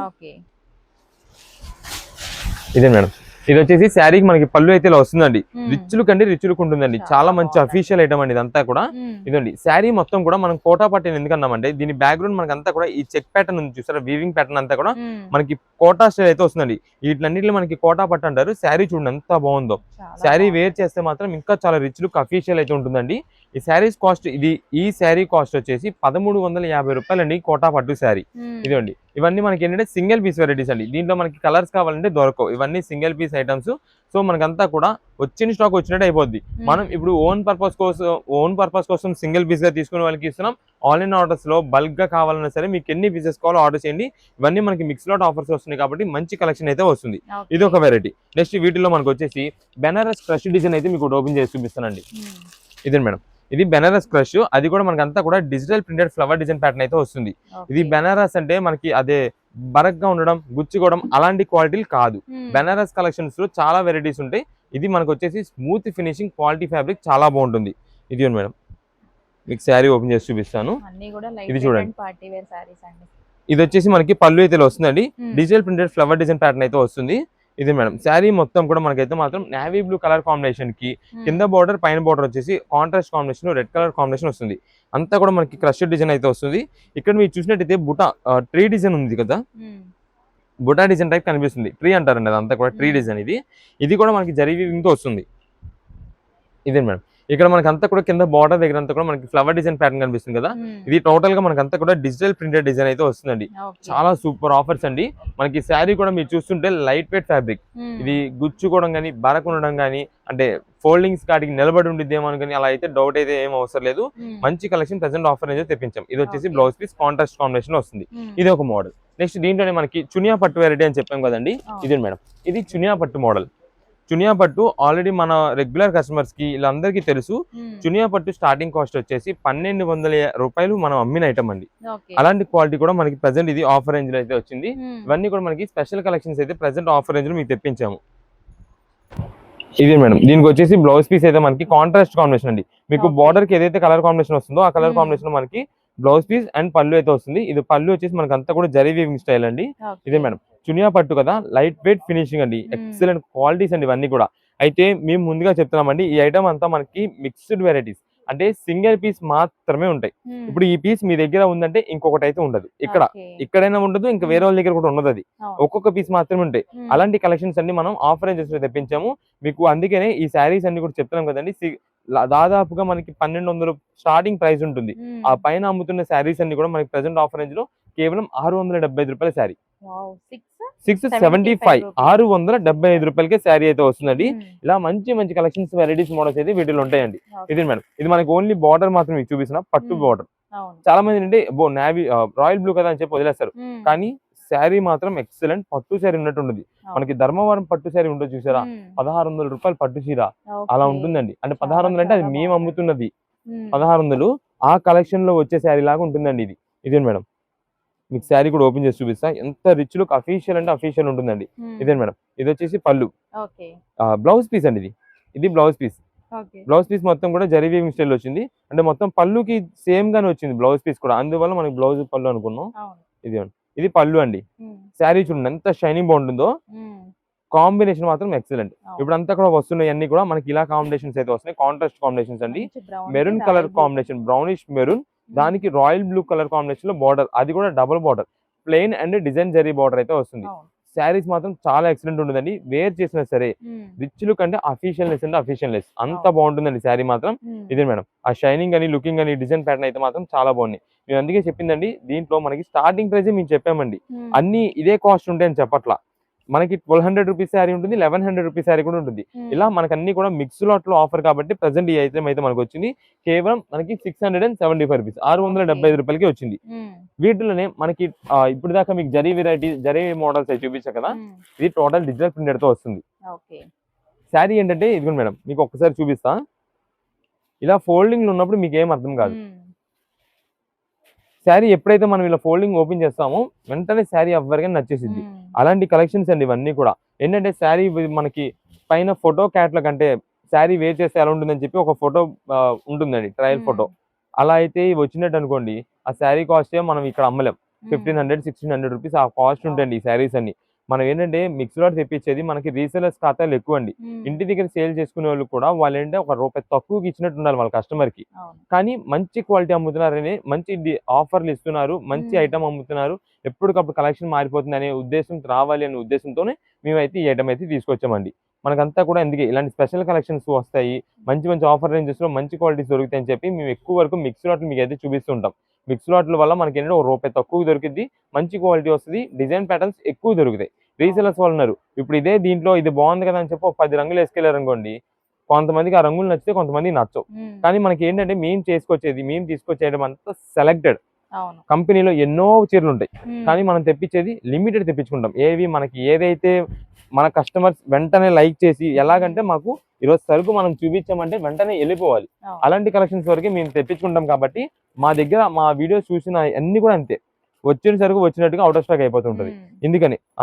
ఇదే మేడం, ఇది వచ్చేసి శారీకి మనకి పళ్ళు అయితే ఇలా వస్తుందండి. రిచ్ లుక్ అంటే రిచ్ లుక్ ఉంటుందండి. చాలా మంచి అఫీషియల్ ఐటమ్ అండి ఇదంతా కూడా. ఇదండి శారీ మొత్తం కూడా మనం కోటా పట్టు ఎందుకన్నామంటే దీని బ్యాక్గ్రౌండ్ మనకి అంతా కూడా ఈ చెక్ ప్యాటర్న్ ఉంది చూసారా, వీవింగ్ ప్యాటర్న్ అంతా కూడా మనకి కోటా స్టైల్ అయితే వస్తుందండి. వీటిలన్నింటిలో మనకి కోటా పట్టు అంటారు. శారీ చూడండి ఎంత బాగుందో. శారీ వేర్ చేస్తే మాత్రం ఇంకా చాలా రిచ్ లుక్ అఫీషియల్ అయితే ఉంటుందండి. ఈ శారీస్ కాస్ట్ ఈ శారీ కాస్ట్ వచ్చేసి 1350 రూపాయలండి కోటా పట్టు శారీ. ఇదండి ఇవన్నీ మనకి ఏంటంటే సింగిల్ పీస్ వెరైటీస్ అండి. దీంట్లో మనకి కలర్స్ కావాలంటే దొరకవు. ఇవన్నీ సింగిల్ పీస్ ఐటమ్స్. సో మనకంతా కూడా వచ్చిన స్టాక్ వచ్చినట్టు అయిపోద్ది. మనం ఇప్పుడు ఓన్ పర్పస్ కోసం సింగిల్ పీస్ గా తీసుకునే వాళ్ళకి ఇస్తున్నాం. ఆన్లైన్ ఆర్డర్స్ లో బల్క్ గా కావాలన్నా సరే మీకు ఎన్ని పీసెస్ కావాలో ఆర్డర్ చేయండి. ఇవన్నీ మనకి మిక్స్ లాట్ ఆఫర్స్ వస్తున్నాయి కాబట్టి మంచి కలెక్షన్ అయితే వస్తుంది. ఇది ఒక వెరైటీ. నెక్స్ట్ వీటిలో మనకు వచ్చేసి బెనారస్ క్రష్ డిజైన్ అయితే మీకు ఓపెన్ చేసి చూపిస్తానండి. ఇదే మేడం, ఇది బెనారస్ క్రష్. అది కూడా మనకి అంతా కూడా digital printed flower design pattern అయితే వస్తుంది. ఇది బెనారస్ అంటే మనకి అదే బరక్ గా ఉండడం, గుచ్చుకోవడం అలాంటి క్వాలిటీలు కాదు. బెనారస్ కలెక్షన్స్ లో చాలా వెరైటీస్ ఉంటాయి. ఇది మనకు వచ్చేసి స్మూత్ ఫినిషింగ్ క్వాలిటీ ఫ్యాబ్రిక్ చాలా బాగుంటుంది. ఇది మేడం, మీకు శారీ ఓపెన్ చేసి చూపిస్తాను. ఇది చూడండి, ఇది వచ్చేసి మనకి పళ్ళు అయితే వస్తుందండి. Digital printed flower design pattern అయితే వస్తుంది. ఇది మేడం, శారీ మొత్తం కూడా మనకైతే మాత్రం నేవీ బ్లూ కలర్ కాంబినేషన్ కి కింద బోర్డర్ పైన బోర్డర్ వచ్చేసి contrast combination red colour combination వస్తుంది. అంతా కూడా మనకి క్రష్ డిజైన్ అయితే వస్తుంది. ఇక్కడ మీరు చూసినట్టయితే బుటా ట్రీ డిజైన్ ఉంది కదా, బుటా డిజైన్ టైప్ కనిపిస్తుంది. ట్రీ అంటారండి అదంతా కూడా ట్రీ డిజైన్. ఇది కూడా మనకి జరీ వీవింగ్ తో వస్తుంది. ఇదే మేడం, ఇక్కడ మనకి అంతా కూడా కింద బార్డర్ దగ్గర అంతా కూడా మనకి ఫ్లవర్ డిజైన్ ప్యాటర్న్ కనిపిస్తుంది కదా. ఇది టోటల్ గా మనకి అంతా కూడా డిజిటల్ ప్రింటెడ్ డిజైన్ అయితే వస్తుందండి. చాలా సూపర్ ఆఫర్స్ అండి. మనకి శారీ కూడా మీరు చూస్తుంటే లైట్ వెయిట్ ఫ్యాబ్రిక్. ఇది గుచ్చుకోవడం కానీ బరక ఉండడం కానీ అంటే ఫోల్డింగ్స్ కాటికి నిలబడి ఉండిద్దేమో అని అలా అయితే డౌట్ అయితే ఏం అవసరం లేదు. మంచి కలెక్షన్ ప్రెసెంట్ ఆఫర్ అయితే తెప్పించాం. ఇది వచ్చేసి బ్లౌజ్ పీస్ కాంట్రాస్ట్ కాంబినేషన్ వస్తుంది. ఇది ఒక మోడల్. నెక్స్ట్ దీంట్లోనే మనకి చునియా పట్టు వెరైటీ అని చెప్పాం కదండి. ఇదే మేడం, ఇది చునియా పట్టు మోడల్. చునియా పట్టు ఆల్రెడీ మన రెగ్యులర్ కస్టమర్స్ కి వీళ్ళందరికీ తెలుసు. చునియా పట్టు స్టార్టింగ్ కాస్ట్ వచ్చేసి 1200 రూపాయలు మనం అమ్మిన ఐటమ్ అండి. అలాంటి క్వాలిటీ కూడా మనకి ప్రెసెంట్ ఇది ఆఫర్ రేంజ్ లో అయితే వచ్చింది. ఇవన్నీ కూడా మనకి స్పెషల్ కలెక్షన్స్ అయితే ప్రెసెంట్ ఆఫర్ రేంజ్ లో మీకు తెప్పించాము. ఇది మేడం, దీనికి వచ్చేసి బ్లౌజ్ పీస్ అయితే మనకి కాంట్రాస్ట్ కాంబినేషన్ అండి. మీకు బార్డర్ కి ఏదైతే కలర్ కాంబినేషన్ వస్తుందో ఆ కలర్ కాంబినేషన్ లో మనకి బ్లౌజ్ పీస్ అండ్ పళ్ళు అయితే వస్తుంది. ఇది పళ్ళు వచ్చేసి మనకి అంతా కూడా జరీ వీవింగ్ స్టైల్ అండి. ఇదే మేడం, చునియా పట్టు కదా, లైట్ వెయిట్ ఫినిషింగ్ అండి. ఎక్సలెంట్ క్వాలిటీస్ అండి ఇవన్నీ కూడా. అయితే మేము ముందుగా చెప్తున్నామండి ఈ ఐటమ్ అంతా మనకి మిక్స్డ్ వెరైటీస్ అంటే సింగిల్ పీస్ మాత్రమే ఉంటాయి. ఇప్పుడు ఈ పీస్ మీ దగ్గర ఉందంటే ఇంకొకటి అయితే ఉండదు. ఇక్కడైనా ఉండదు, ఇంకా వేరే వాళ్ళ దగ్గర కూడా ఉండదు. అది ఒక్కొక్క పీస్ మాత్రమే ఉంటాయి. అలాంటి కలెక్షన్స్ అన్ని మనం ఆఫర్ రేంజెస్ లో తెప్పించాము మీకు. అందుకనే ఈ శారీస్ అన్ని కూడా చెప్తున్నాం కదండి. దాదాపుగా మనకి 1200 స్టార్టింగ్ ప్రైస్ ఉంటుంది. ఆ పైన అమ్ముతున్న శారీస్ అన్ని కూడా మనకి ప్రెసెంట్ ఆఫర్ రేంజ్ లో కేవలం 675 రూపాయల శారీ. 675 675 రూపాయలకే శారీ అయితే వస్తుందండి. ఇలా మంచి మంచి కలెక్షన్స్ వెరైటీస్ మోడల్స్ అయితే వీటిలో ఉంటాయండి. ఇది మేడం, ఇది మనకి ఓన్లీ బార్డర్ మాత్రం మీకు చూపిస్తున్నా, పట్టు బార్డర్. చాలా మంది అంటే నావీ రాయల్ బ్లూ కదా అని చెప్పి వదిలేస్తారు. కానీ శారీ మాత్రం ఎక్సలెంట్ పట్టు శారీ ఉన్నట్టు ఉంటుంది. మనకి ధర్మవరం పట్టు శారీ ఉంటుంది చూసారా, 1600 రూపాయలు పట్టు చీర అలా ఉంటుందండి. అంటే 1600 అంటే అది మేము అమ్ముతున్నది 1600. ఆ కలెక్షన్ లో వచ్చే శారీ లాగా ఉంటుందండి ఇది. ఇదే మేడం, మీకు శారీ కూడా ఓపెన్ చేసి చూపిస్తా. ఎంత రిచ్ లుక్ అఫీషియల్ అంటే అఫీషియల్ ఉంటుందండి. ఇదే మేడం, ఇది వచ్చేసి పళ్ళు. బ్లౌజ్ పీస్ అండి. ఇది బ్లౌజ్ పీస్. బ్లౌజ్ పీస్ మొత్తం కూడా జరీ వీవింగ్ స్టైల్ వచ్చింది. అంటే మొత్తం పళ్ళుకి సేమ్ గానే వచ్చింది బ్లౌజ్ పీస్ కూడా, అందువల్ల మనకి బ్లౌజ్ పళ్ళు అనుకున్నాం. ఇది పళ్ళు అండి. శారీ చూడండి ఎంత షైనింగ్ బాగుంటుందో. కాంబినేషన్ మాత్రం ఎక్సలెంట్. ఇప్పుడు అంతా కూడా వస్తున్నాయి అన్ని కూడా మనకి ఇలా కాంబినేషన్స్ అయితే వస్తున్నాయి. కాంట్రాస్ట్ కాంబినేషన్స్ అండి. Maroon colour combination, brownish maroon, దానికి రాయల్ బ్లూ కలర్ కాంబినేషన్ లో బార్డర్, అది కూడా double border, plain and design zari border అయితే వస్తుంది. శారీస్ మాత్రం చాలా ఎక్సలెంట్ ఉంటుందండి. వేర్ చేసినా సరే రిచ్ లుక్ అంటే అఫీషియల్నెస్ అంటే అఫీషియల్నెస్ అంత బాగుంటుందండి శారీ మాత్రం. ఇదే మేడం, ఆ షైనింగ్ అని లుకింగ్ అని డిజైన్ ప్యాటర్న్ అయితే మాత్రం చాలా బాగుంది. మేము అందుకే చెప్పిందండి దీంట్లో మనకి స్టార్టింగ్ ప్రైస్ మేము చెప్పామండి. అన్ని ఇదే కాస్ట్ ఉంటాయని చెప్పట్లా. మనకి 1200 రూపీస్ శారీ ఉంటుంది, 1100 రూపీస్ శారీ కూడా ఉంటుంది. ఇలా మనకి అన్ని కూడా మిక్స్ లాట్ లో ఆఫర్ కాబట్టి ప్రెసెంట్ ఈ ఐటమ్ అయితే మనకు వచ్చింది కేవలం మనకి 675 రూపీస్, 675 రూపాయలకి వచ్చింది. వీటిలోనే మనకి ఇప్పుడు దాకా మీకు జరీ వెరైటీ జరీ మోడల్స్ అయితే చూపించా కదా, ఇది టోటల్ డిజిటల్ ప్రింటెడ్ తో వస్తుంది. శారీ ఏంటంటే ఇదిగోండి మేడం, మీకు ఒక్కసారి చూపిస్తా. ఇలా ఫోల్డింగ్ ఉన్నప్పుడు మీకు ఏం అర్థం కాదు. శారీ ఎప్పుడైతే మనం ఇలా ఫోల్డింగ్ ఓపెన్ చేస్తామో వెంటనే శారీ ఎవరికైనా నచ్చేసిద్ది. అలాంటి కలెక్షన్స్ అండి ఇవన్నీ కూడా. ఏంటంటే శారీ మనకి పైన ఫోటో క్యాట్లాగ్ అంటే శారీ వేర్ చేస్తే ఎలా ఉంటుందని చెప్పి ఒక ఫోటో ఉంటుందండి, ట్రయల్ ఫోటో. అలా అయితే వచ్చినట్టు అనుకోండి, ఆ శారీ కాస్టే మనం ఇక్కడ అమ్మలేం. 1500-1600 రూపీస్ ఆ కాస్ట్ ఉంటాయండి ఈ శారీస్ అన్ని. మనం ఏంటంటే మిక్స్ లాట్ తెప్పించేది మనకి రీసేలర్స్ ఖాతాలు ఎక్కువ అండి. ఇంటి దగ్గర సేల్ చేసుకునే వాళ్ళు కూడా వాళ్ళు ఏంటంటే ₹1 తక్కువకి ఇచ్చినట్టు ఉండాలి వాళ్ళ కస్టమర్ కి. కానీ మంచి క్వాలిటీ అమ్ముతున్నారని, మంచి ఆఫర్లు ఇస్తున్నారు, మంచి ఐటమ్ అమ్ముతున్నారు, ఎప్పటికప్పుడు కలెక్షన్ మారిపోతుంది అనే ఉద్దేశం రావాలి అనే ఉద్దేశంతోనే మేమైతే ఈ ఐటమ్ అయితే తీసుకొచ్చామండి. మనకంతా కూడా ఎందుకే ఇలాంటి స్పెషల్ కలెక్షన్స్ వస్తాయి, మంచి మంచి ఆఫర్ రేంజెస్ లో మంచి క్వాలిటీస్ దొరుకుతాయని చెప్పి మేము ఎక్కువ వరకు మిక్స్ లాట్లు మీకు అయితే చూపిస్తుంటాం. మిక్స్ లాట్ల వల్ల మనకి ఏంటంటే ₹1 తక్కువ దొరికిద్ది, మంచి క్వాలిటీ వస్తుంది, డిజైన్ ప్యాటర్న్స్ ఎక్కువ దొరుకుతాయి. రీసెలర్స్ వాళ్ళు ఉన్నారు, ఇప్పుడు ఇదే దీంట్లో ఇది బాగుంది కదా అని చెప్పి ఒక 10 రంగులు వేసుకెళ్లారు అనుకోండి, కొంతమందికి ఆ రంగులు నచ్చితే కొంతమంది నచ్చవు. కానీ మనకి ఏంటంటే మేము తీసుకొచ్చేయడం అంతా సెలెక్టెడ్. కంపెనీలో ఎన్నో చీరలు ఉంటాయి, కానీ మనం తెప్పించేది లిమిటెడ్ తెప్పించుకుంటాం. ఏవి మనకి ఏదైతే మన కస్టమర్స్ వెంటనే లైక్ చేసి, ఎలాగంటే మాకు ఈరోజు సరుకు మనం చూపించామంటే వెంటనే వెళ్ళిపోవాలి, అలాంటి కలెక్షన్స్ వరకే మేము తెప్పించుకుంటాం. కాబట్టి మా దగ్గర మా వీడియోస్ చూసిన అన్ని కూడా అంతే, వచ్చిన సరుకు వచ్చినట్టుగా అవుట్ ఆఫ్ స్టాక్ అయిపోతుంటది.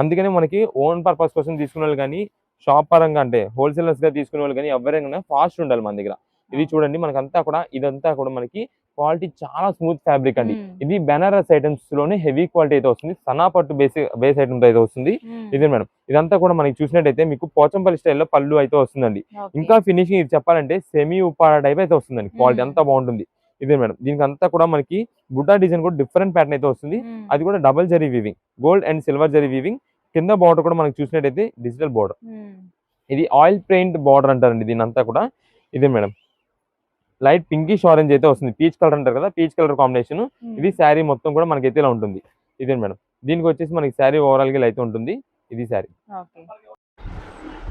అందుకని మనకి ఓన్ పర్పస్ కోసం తీసుకునే వాళ్ళు కానీ, షాప్ పరంగా అంటే హోల్సేలర్స్ గా తీసుకునే వాళ్ళు కానీ ఎవరైనా ఫాస్ట్ ఉండాలి మన దగ్గర. ఇది చూడండి, మనకంతా కూడా ఇదంతా కూడా మనకి క్వాలిటీ చాలా స్మూత్ ఫ్యాబ్రిక్ అండి. ఇది బెనారస్ ఐటమ్స్ లోనే హెవీ క్వాలిటీ అయితే వస్తుంది, సనా పట్టు బేస్ ఐటమ్స్ అయితే వస్తుంది. ఇదే మేడం, ఇదంతా కూడా మనకి చూసినట్టయితే మీకు పోచంపల్లి స్టైల్లో పళ్ళు అయితే వస్తుందండి. ఇంకా ఫినిషింగ్ ఇది చెప్పాలంటే సెమీ ఉప్పాడ టైప్ అయితే వస్తుందండి, క్వాలిటీ అంతా బాగుంటుంది. ఇదే మేడం, దీనికి అంతా కూడా మనకి బుట్టా డిజైన్ కూడా డిఫరెంట్ ప్యాటర్న్ అయితే వస్తుంది. అది కూడా double zari weaving, gold and silver zari weaving. కింద బార్డర్ కూడా మనకి చూసినట్టయితే డిజిటల్ బార్డర్, ఇది ఆయిల్ పెయింట్ బార్డర్ అంటారండి దీని అంతా కూడా. ఇదే మేడం, లైట్ పింకిష్ ఆరెంజ్ అయితే వస్తుంది, పీచ్ కలర్ అంటారు కదా, పీచ్ కలర్ కాంబినేషన్. ఇది శారీ మొత్తం కూడా మనకైతే ఇలా ఉంటుంది. ఇదే మేడం, దీనికి వచ్చేసి మనకి శారీ ఓవరాల్ గా ఇలా అయితే ఉంటుంది. ఇది శారీ.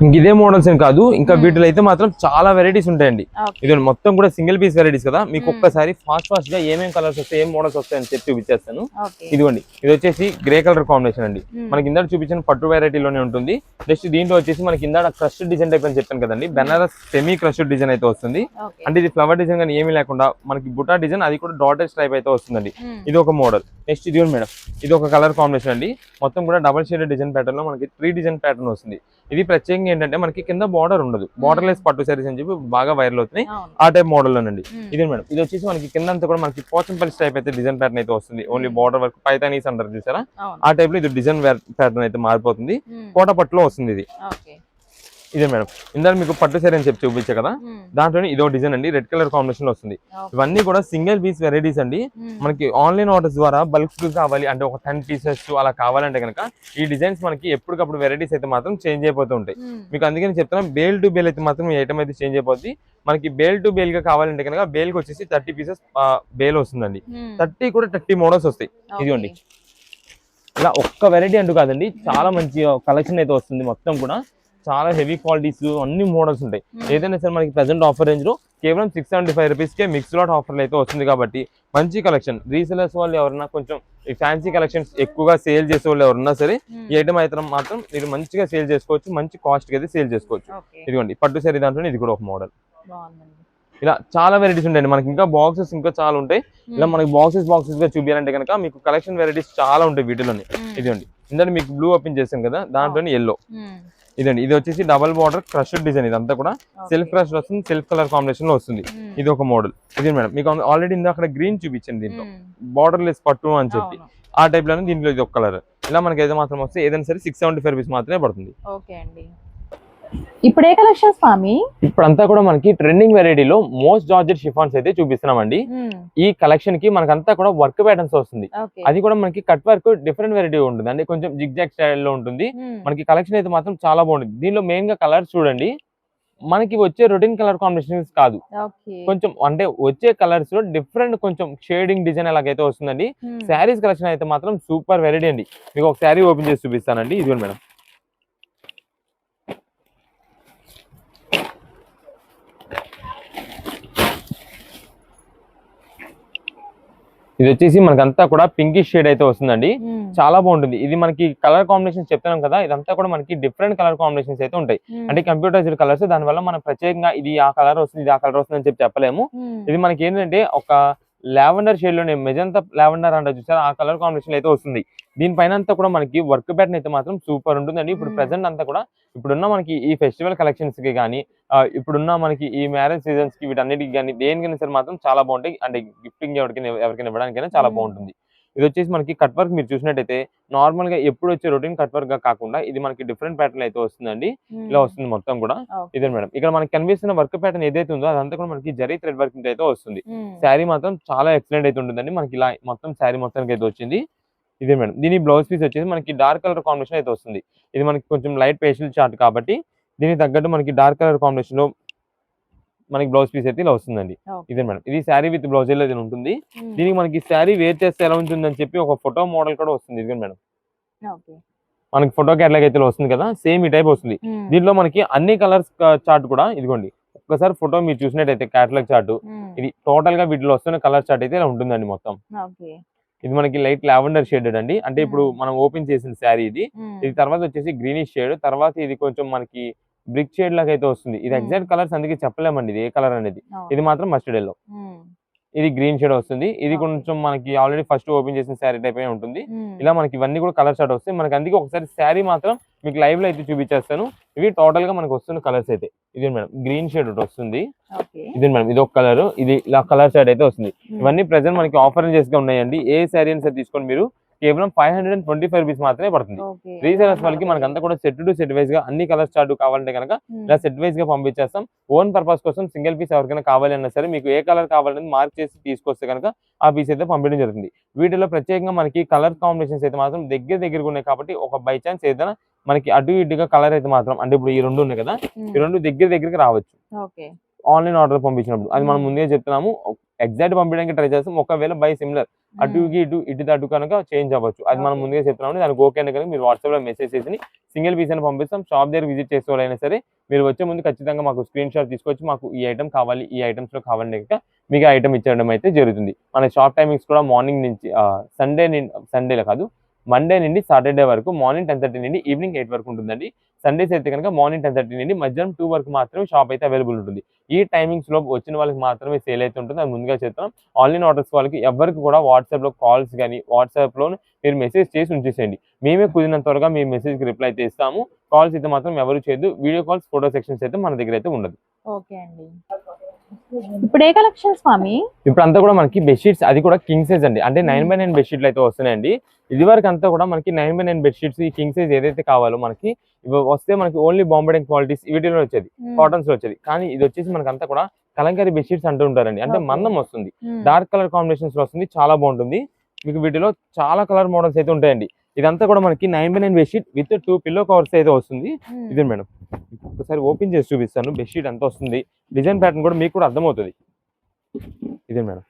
ఇంక ఇదే మోడల్స్ ఏం కాదు, ఇంకా వీటిలో అయితే మాత్రం చాలా వెరైటీస్ ఉంటాయండి. ఇది మొత్తం కూడా సింగిల్ పీస్ వెరైటీస్ కదా, మీకు ఒక్కసారి ఫాస్ట్ గా ఏమేమి కలర్స్ వస్తాయి, ఏం మోడల్స్ వస్తాయి అని చెప్పి చూపించేస్తాను. ఇదిగోండి, ఇది వచ్చేసి గ్రే కలర్ కాంబినేషన్ అండి. మనకి ఇందాక చూపించిన పట్టు వెరైటీలోనే ఉంటుంది. నెక్స్ట్ దీంట్లో వచ్చేసి మనకి ఇందాక క్రష్డ్ డిజైన్ టైప్ అని చెప్పాను కదండి, బెనారస్ సెమీ క్రష్డ్ డిజైన్ అయితే వస్తుంది. అంటే ఇది ఫ్లవర్ డిజైన్ కానీ ఏమీ లేకుండా మనకి బుటా డిజైన్, అది కూడా డాటెడ్ స్ట్రైప్ అయితే వస్తుందండి. ఇది ఒక మోడల్. నెక్స్ట్ ఇది మేడం, ఇది ఒక కలర్ కాంబినేషన్ అండి, మొత్తం కూడా డబల్ షేడెడ్ డిజైన్ ప్యాటర్న్ లో మనకి 3 డిజైన్ ప్యాటర్న్ వస్తుంది. ఇది ప్రత్యేకంగా ఏంటంటే మనకి కింద బార్డర్ ఉండదు, బార్డర్ లెస్ పట్టు సారీస్ అని చెప్పి బాగా వైరల్ అవుతున్నాయి, ఆ టైప్ మోడల్ లోనండి. ఇదే మేడం, ఇది వచ్చేసి మనకి కింద అంతా కూడా మనకి పోచంపల్లి టైప్ అయితే డిజైన్ ప్యాటర్న్ అయితే వస్తుంది. ఓన్లీ బార్డర్ వర్క్ పైతానీస్ అంటారు చూసారా, ఆ టైప్ లో ఇది డిజైన్ ప్యాటర్న్ అయితే మారిపోతుంది. కోట పట్టులో వస్తుంది ఇది. ఇదే మేడం, ఇందాక మీకు పట్టు సారీ అని చెప్పి చూపించే కదా, దాంట్లోనే ఇదో డిజైన్ అండి, రెడ్ కలర్ కాంబినేషన్ లో వస్తుంది. ఇవన్నీ కూడా సింగిల్ పీస్ వెరైటీస్ అండి. మనకి ఆన్లైన్ ఆర్డర్స్ ద్వారా బల్క్ కావాలి అంటే ఒక 10 పీసెస్ అలా కావాలంటే కనుక ఈ డిజైన్స్ మనకి ఎప్పటికప్పుడు వెరైటీస్ అయితే మాత్రం చేంజ్ అయిపోతూ ఉంటాయి. మీకు అందుకని చెప్తున్నాం, బేల్ టు బేల్ అయితే మాత్రం ఈ ఐటమ్ అయితే చేంజ్ అయిపోద్ది. మనకి బేల్ టు బేల్ గా కావాలంటే కనుక బేల్ కి వచ్చేసి 30 పీసెస్ బేల్ వస్తుందండి. 30 కూడా 30 మోడల్స్ వస్తాయి. ఇదిగోండి, ఇలా ఒక్క వెరైటీ అంటూ కాదండి, చాలా మంచి కలెక్షన్ అయితే వస్తుంది. మొత్తం కూడా చాలా హెవీ క్వాలిటీస్ అన్ని మోడల్స్ ఉంటాయి. ఏదైనా సరే మనకి ప్రెసెంట్ ఆఫర్ రేంజ్ లో కేవలం 675 రూపీస్ కే మిక్స్ లాట్ ఆఫర్లు అయితే వస్తుంది. కాబట్టి మంచి కలెక్షన్. రీసెలర్స్ వాళ్ళు ఎవరన్నా కొంచెం ఈ ఫ్యాన్సీ కలెక్షన్స్ ఎక్కువగా సేల్ చేసే వాళ్ళు ఎవరున్నా సరే ఈ ఐటమ్ అయితే మాత్రం మీరు మంచిగా సేల్ చేసుకోవచ్చు, మంచి కాస్ట్ కి అయితే సేల్ చేసుకోవచ్చు. ఇదిగోండి పట్టు సారీ దాంట్లో ఇది కూడా ఒక మోడల్. ఇలా చాలా వెరైటీస్ ఉంటాయండి మనకి, ఇంకా బాక్సెస్ ఇంకా చాలా ఉంటాయి. ఇలా మనకి బాక్సెస్ గా చూపించాలంటే కనుక మీకు కలెక్షన్ వెరైటీస్ చాలా ఉంటాయి వీటిలోని. ఇదిగోండి, ఇందాక మీకు బ్లూ ఓపెన్ చేసాం కదా, దాంట్లోని ఎల్లో. ఇదండి, ఇది వచ్చేసి డబల్ బార్డర్ క్రష్డ్ డిజైన్, ఇదంతా కూడా సెల్ఫ్ క్రష్ వస్తుంది, సెల్ఫ్ కలర్ కాంబినేషన్ లో వస్తుంది. ఇది ఒక మోడల్. ఇది మేడం, మీకు ఆల్రెడీ ఇందాక అక్కడ గ్రీన్ చూపించండి, దీంట్లో బార్డర్ లెస్ పట్టు అని చెప్పి ఆ టైప్ లోనే దీంట్లో ఇది ఒక కలర్. ఇలా మనకి ఏదో మాత్రం వస్తే ఏదైనా సరే 675 రూపీస్ మాత్రమే పడుతుంది. ఇప్పుడు ఏ కలెక్షన్ స్వామి? ఇప్పుడంతా కూడా మనకి ట్రెండింగ్ వెరైటీలో మోస్ట్ జార్జెట్ షిఫాన్స్ అయితే చూపిస్తున్నామండి. ఈ కలెక్షన్ కి మనకంతా కూడా వర్క్ ప్యాటర్న్స్ వస్తుంది. అది కూడా మనకి కట్ వర్క్ డిఫరెంట్ వెరైటీ ఉంటుంది అండి, కొంచెం జిగ్జాగ్ స్టైల్లో ఉంటుంది. మనకి కలెక్షన్ అయితే మాత్రం చాలా బాగుంటుంది. దీనిలో మెయిన్ గా కలర్స్ చూడండి, మనకి వచ్చే రొటీన్ కలర్ కాంబినేషన్స్ కాదు, కొంచెం అంటే వచ్చే కలర్స్ లో డిఫరెంట్ కొంచెం షేడింగ్ డిజైన్ అలాగైతే వస్తుందండి. శారీస్ కలెక్షన్ అయితే మాత్రం సూపర్ వెరైటీ అండి. మీకు ఒక శారీ ఓపెన్ చేసి చూపిస్తానండి. ఇదిగోండి మేడం, ఇది వచ్చేసి మనకంతా కూడా పింకిష్ షేడ్ అయితే వస్తుందండి. చాలా బాగుంటుంది. ఇది మనకి కలర్ కాంబినేషన్ చెప్తున్నాం కదా, ఇదంతా కూడా మనకి డిఫరెంట్ కలర్ కాంబినేషన్స్ అయితే ఉంటాయి. అంటే కంప్యూటరైజ్డ్ కలర్స్, దాని వల్ల మనం ప్రత్యేకంగా ఇది ఆ కలర్ వస్తుంది, ఇది ఆ కలర్ వస్తుంది అని చెప్పలేము. ఇది మనకి ఏంటంటే ఒక లావెండర్ షేడ్ లోనే మెజంతా లావెండర్ అంటే చూసారా, ఆ కలర్ కాంబినేషన్ అయితే వస్తుంది. దీనిపైన అంతా కూడా మనకి వర్క్ ప్యాటర్న్ అయితే మాత్రం సూపర్ ఉంటుందండి. ఇప్పుడు ప్రెసెంట్ అంతా కూడా ఇప్పుడున్న మనకి ఈ ఫెస్టివల్ కలెక్షన్స్ కి కానీ, ఇప్పుడున్న మనకి ఈ మ్యారేజ్ సీజన్స్ కి వీటన్నిటికి కానీ దేనికైనా సరే మాత్రం చాలా బాగుంటాయి. అంటే గిఫ్టింగ్ ఎవరికైనా ఇవ్వడానికైనా చాలా బాగుంటుంది. ఇది వచ్చేసి మనకి కట్ వర్క్ మీరు చూసినట్టయితే నార్మల్ గా ఎప్పుడు వచ్చే రొటీన్ కట్ వర్క్ గా కాకుండా ఇది మనకి డిఫరెంట్ ప్యాటర్న్ అయితే వస్తుందండి. ఇలా వస్తుంది మొత్తం కూడా. ఇదే మేడం, ఇక్కడ మనకి కనిపిస్తున్న వర్క్ ప్యాటర్న్ ఏదైతే ఉందో అదంతా కూడా మనకి జరీ థ్రెడ్ వర్క్ అయితే వస్తుంది. శారీ మాత్రం చాలా ఎక్సలెంట్ అయితే ఉంటుందండి. మనకి ఇలా మొత్తం శారీ మొత్తానికి అయితే వచ్చింది. ఇదే మేడం, దీని బ్లౌజ్ పీస్ వచ్చేసి మనకి డార్క్ కలర్ కాంబినేషన్ అయితే వస్తుంది. ఇది మనకి కొంచెం లైట్ పేస్టల్ చార్ట్ కాబట్టి దీనికి తగ్గట్టు మనకి డార్క్ కలర్ కాంబినేషన్ లో మనకి బ్లౌజ్ పీస్ అయితే ఇలా వస్తుందండి. ఇదే మేడం, ఇది శారీ విత్ బ్లౌజ్ అయితే ఉంటుంది. దీనికి మనకి శారీ వేర్ చేస్తే ఎలా ఉంటుందని చెప్పి ఒక ఫోటో మోడల్ కూడా వస్తుంది. ఇదే మేడం, మనకి ఫోటో క్యాటలాగ్ అయితే వస్తుంది కదా, సేమ్ ఈ టైప్ వస్తుంది. దీంట్లో మనకి అన్ని కలర్స్ చార్ట్ కూడా ఇదిగోండి, ఒక్కసారి ఫోటో మీరు చూసినట్టయితే క్యాటలాగ్ చార్ట్, ఇది టోటల్ గా వీటిలో వస్తున్న కలర్ చార్ట్ అయితే ఇలా ఉంటుందండి మొత్తం. ఇది మనకి లైట్ లావెండర్ షేడెడ్ అండి. అంటే ఇప్పుడు మనం ఓపెన్ చేసిన శారీ ఇది. ఇది తర్వాత వచ్చేసి గ్రీనిష్ షేడ్, తర్వాత ఇది కొంచెం మనకి బ్రిక్ షేడ్ లాగా అయితే వస్తుంది. ఇది ఎగ్జాక్ట్ కలర్స్ అందుకే చెప్పలేమండి ఇది ఏ కలర్ అనేది. ఇది మాత్రం మస్టర్డ్ ఎల్లో, ఇది గ్రీన్ షేడ్ వస్తుంది. ఇది కొంచెం మనకి ఆల్రెడీ ఫస్ట్ ఓపెన్ చేసిన శారీ టైప్ అయి ఉంటుంది. ఇలా మనకి ఇవన్నీ కూడా కలర్ షార్ట్ వస్తాయి మనకి. అందుకే ఒకసారి శారీ మాత్రం మీకు లైవ్ లో అయితే చూపించేస్తాను. ఇవి టోటల్ గా మనకు వస్తున్న కలర్స్ అయితే. ఇది మేడం, గ్రీన్ షేడ్ ఒకటి వస్తుంది. ఇది మేడం, ఇది ఒక కలర్, ఇది ఇలా కలర్ షేడ్ అయితే వస్తుంది. ఇవన్నీ ప్రెసెంట్ మనకి ఆఫర్ గా ఉన్నాయండి. ఏ శారీ అని సరే తీసుకోండి మీరు, కేవలం 525 రూపీస్ మాత్రమే పడుతుంది. రీసేలర్స్ వాళ్ళకి మనకి అంతా కూడా సెట్ టు సెట్ వైజ్ గా అన్ని కలర్ చార్ట్ కావాలంటే కనుక ఇలా సెట్ వైజ్ గా పంపించేస్తాం. ఓన్ పర్పస్ కోసం సింగిల్ పీస్ ఎవరికైనా కావాలి అన్నా సరే మీకు ఏ కలర్ కావాలని మార్క్ చేసి తీసుకొస్తే కనుక ఆ పీస్ అయితే పంపించడం జరుగుతుంది. వీటిలో ప్రత్యేకంగా మనకి కలర్ కాంబినేషన్స్ అయితే మాత్రం దగ్గరగా ఉన్నాయి కాబట్టి ఒక బై ఛాన్స్ ఏదైనా మనకి అటు ఇటుగా కలర్ అయితే మాత్రం, అంటే ఇప్పుడు ఈ రెండు ఉన్నాయి కదా, ఈ రెండు దగ్గరికి రావచ్చు ఆన్లైన్ ఆర్డర్ పంపించినప్పుడు. అది మనం ముందే చెప్తున్నాము, ఎగ్జాక్ట్ పంపించడానికి ట్రై చేస్తాం. ఒకవేళ బై సిమిలర్ అటుకి ఇటు అటు కనుక చేంజ్ అవ్వచ్చు. అది మనం ముందుగా చెప్తున్నాము. దానికి ఓకే అంటే కనుక మీరు వాట్సాప్ లో మెసేజ్ చేసి సింగిల్ పీస్ అని పంపిస్తాం. షాప్ దగ్గర విజిట్ చేసే వాళ్ళైనా సరే మీరు వచ్చే ముందు ఖచ్చితంగా మాకు స్క్రీన్ షాట్ తీసుకొచ్చి మాకు ఈ ఐటమ్ కావాలి, ఈ ఐటమ్స్ లో కావాలంటే కనుక మీకు ఐటమ్ ఇచ్చేయడం అయితే జరుగుతుంది. మన షాప్ టైమింగ్స్ కూడా మార్నింగ్ నుంచి సండేలో కాదు, మండే నుండి సాటర్డే వరకు మార్నింగ్ 10:30 నుండి ఈవినింగ్ 8 వరకు ఉంటుందండి. సండేస్ అయితే కనుక మార్నింగ్ 10:30 నుండి మధ్యాహ్నం 2 వరకు మాత్రమే షాప్ అయితే అవైలబుల్ ఉంటుంది. ఈ టైమింగ్స్ లో వచ్చిన వాళ్ళకి మాత్రమే సేల్ అయితే ఉంటుంది. అది ముందుగా చెప్తాం. ఆన్లైన్ ఆర్డర్స్ వాళ్ళకి ఎవరికి కూడా వాట్సాప్ లో కాల్స్ కానీ వాట్సాప్ లో మీరు మెసేజ్ చేసి ఉంచేసేయండి. మేమే కుదిరినంత త్వరగా మీ మెసేజ్ కి రిప్లై అయితే ఇస్తాము. కాల్స్ అయితే మాత్రం ఎవరు చేయదు. వీడియో కాల్స్, ఫోటో సెక్షన్స్ అయితే మన దగ్గర అయితే ఉండదు. ఓకే అండి, ఇప్పుడు ఏ కలెక్షన్ స్వామి? ఇప్పుడు అంతా కూడా మనకి బెడ్షీట్స్, అది కూడా కింగ్ సైజ్ అండి. అంటే 9x9 బెడ్షీట్లు అయితే వస్తున్నాయండి. ఇది వరకు అంతా కూడా మనకి 9x9 బెడ్షీట్స్ ఈ కింగ్ సైజ్ ఏదైతే కావాలో మనకి వస్తే మనకి ఓన్లీ బాంబే క్వాలిటీస్ వీటిలో వచ్చేది, కాటన్స్ లో వచ్చేది. కానీ ఇది వచ్చేసి మనకి అంతా కూడా కలంకారీ బెడ్షీట్స్ అంటూ ఉంటారండి. అంటే మందం వస్తుంది, డార్క్ కలర్ కాంబినేషన్స్ లో వస్తుంది, చాలా బాగుంటుంది. మీకు వీటిలో చాలా కలర్ మోడల్స్ అయితే ఉంటాయండి. ఇదంతా కూడా మనకి 9x9 bedsheet with 2 pillow covers అయితే వస్తుంది. ఇదే మేడం, ఒకసారి ఓపెన్ చేసి చూపిస్తాను. బెడ్షీట్ అంతా వస్తుంది, డిజైన్ ప్యాటర్న్ కూడా మీకు కూడా అర్థమవుతుంది. ఇదే మేడం,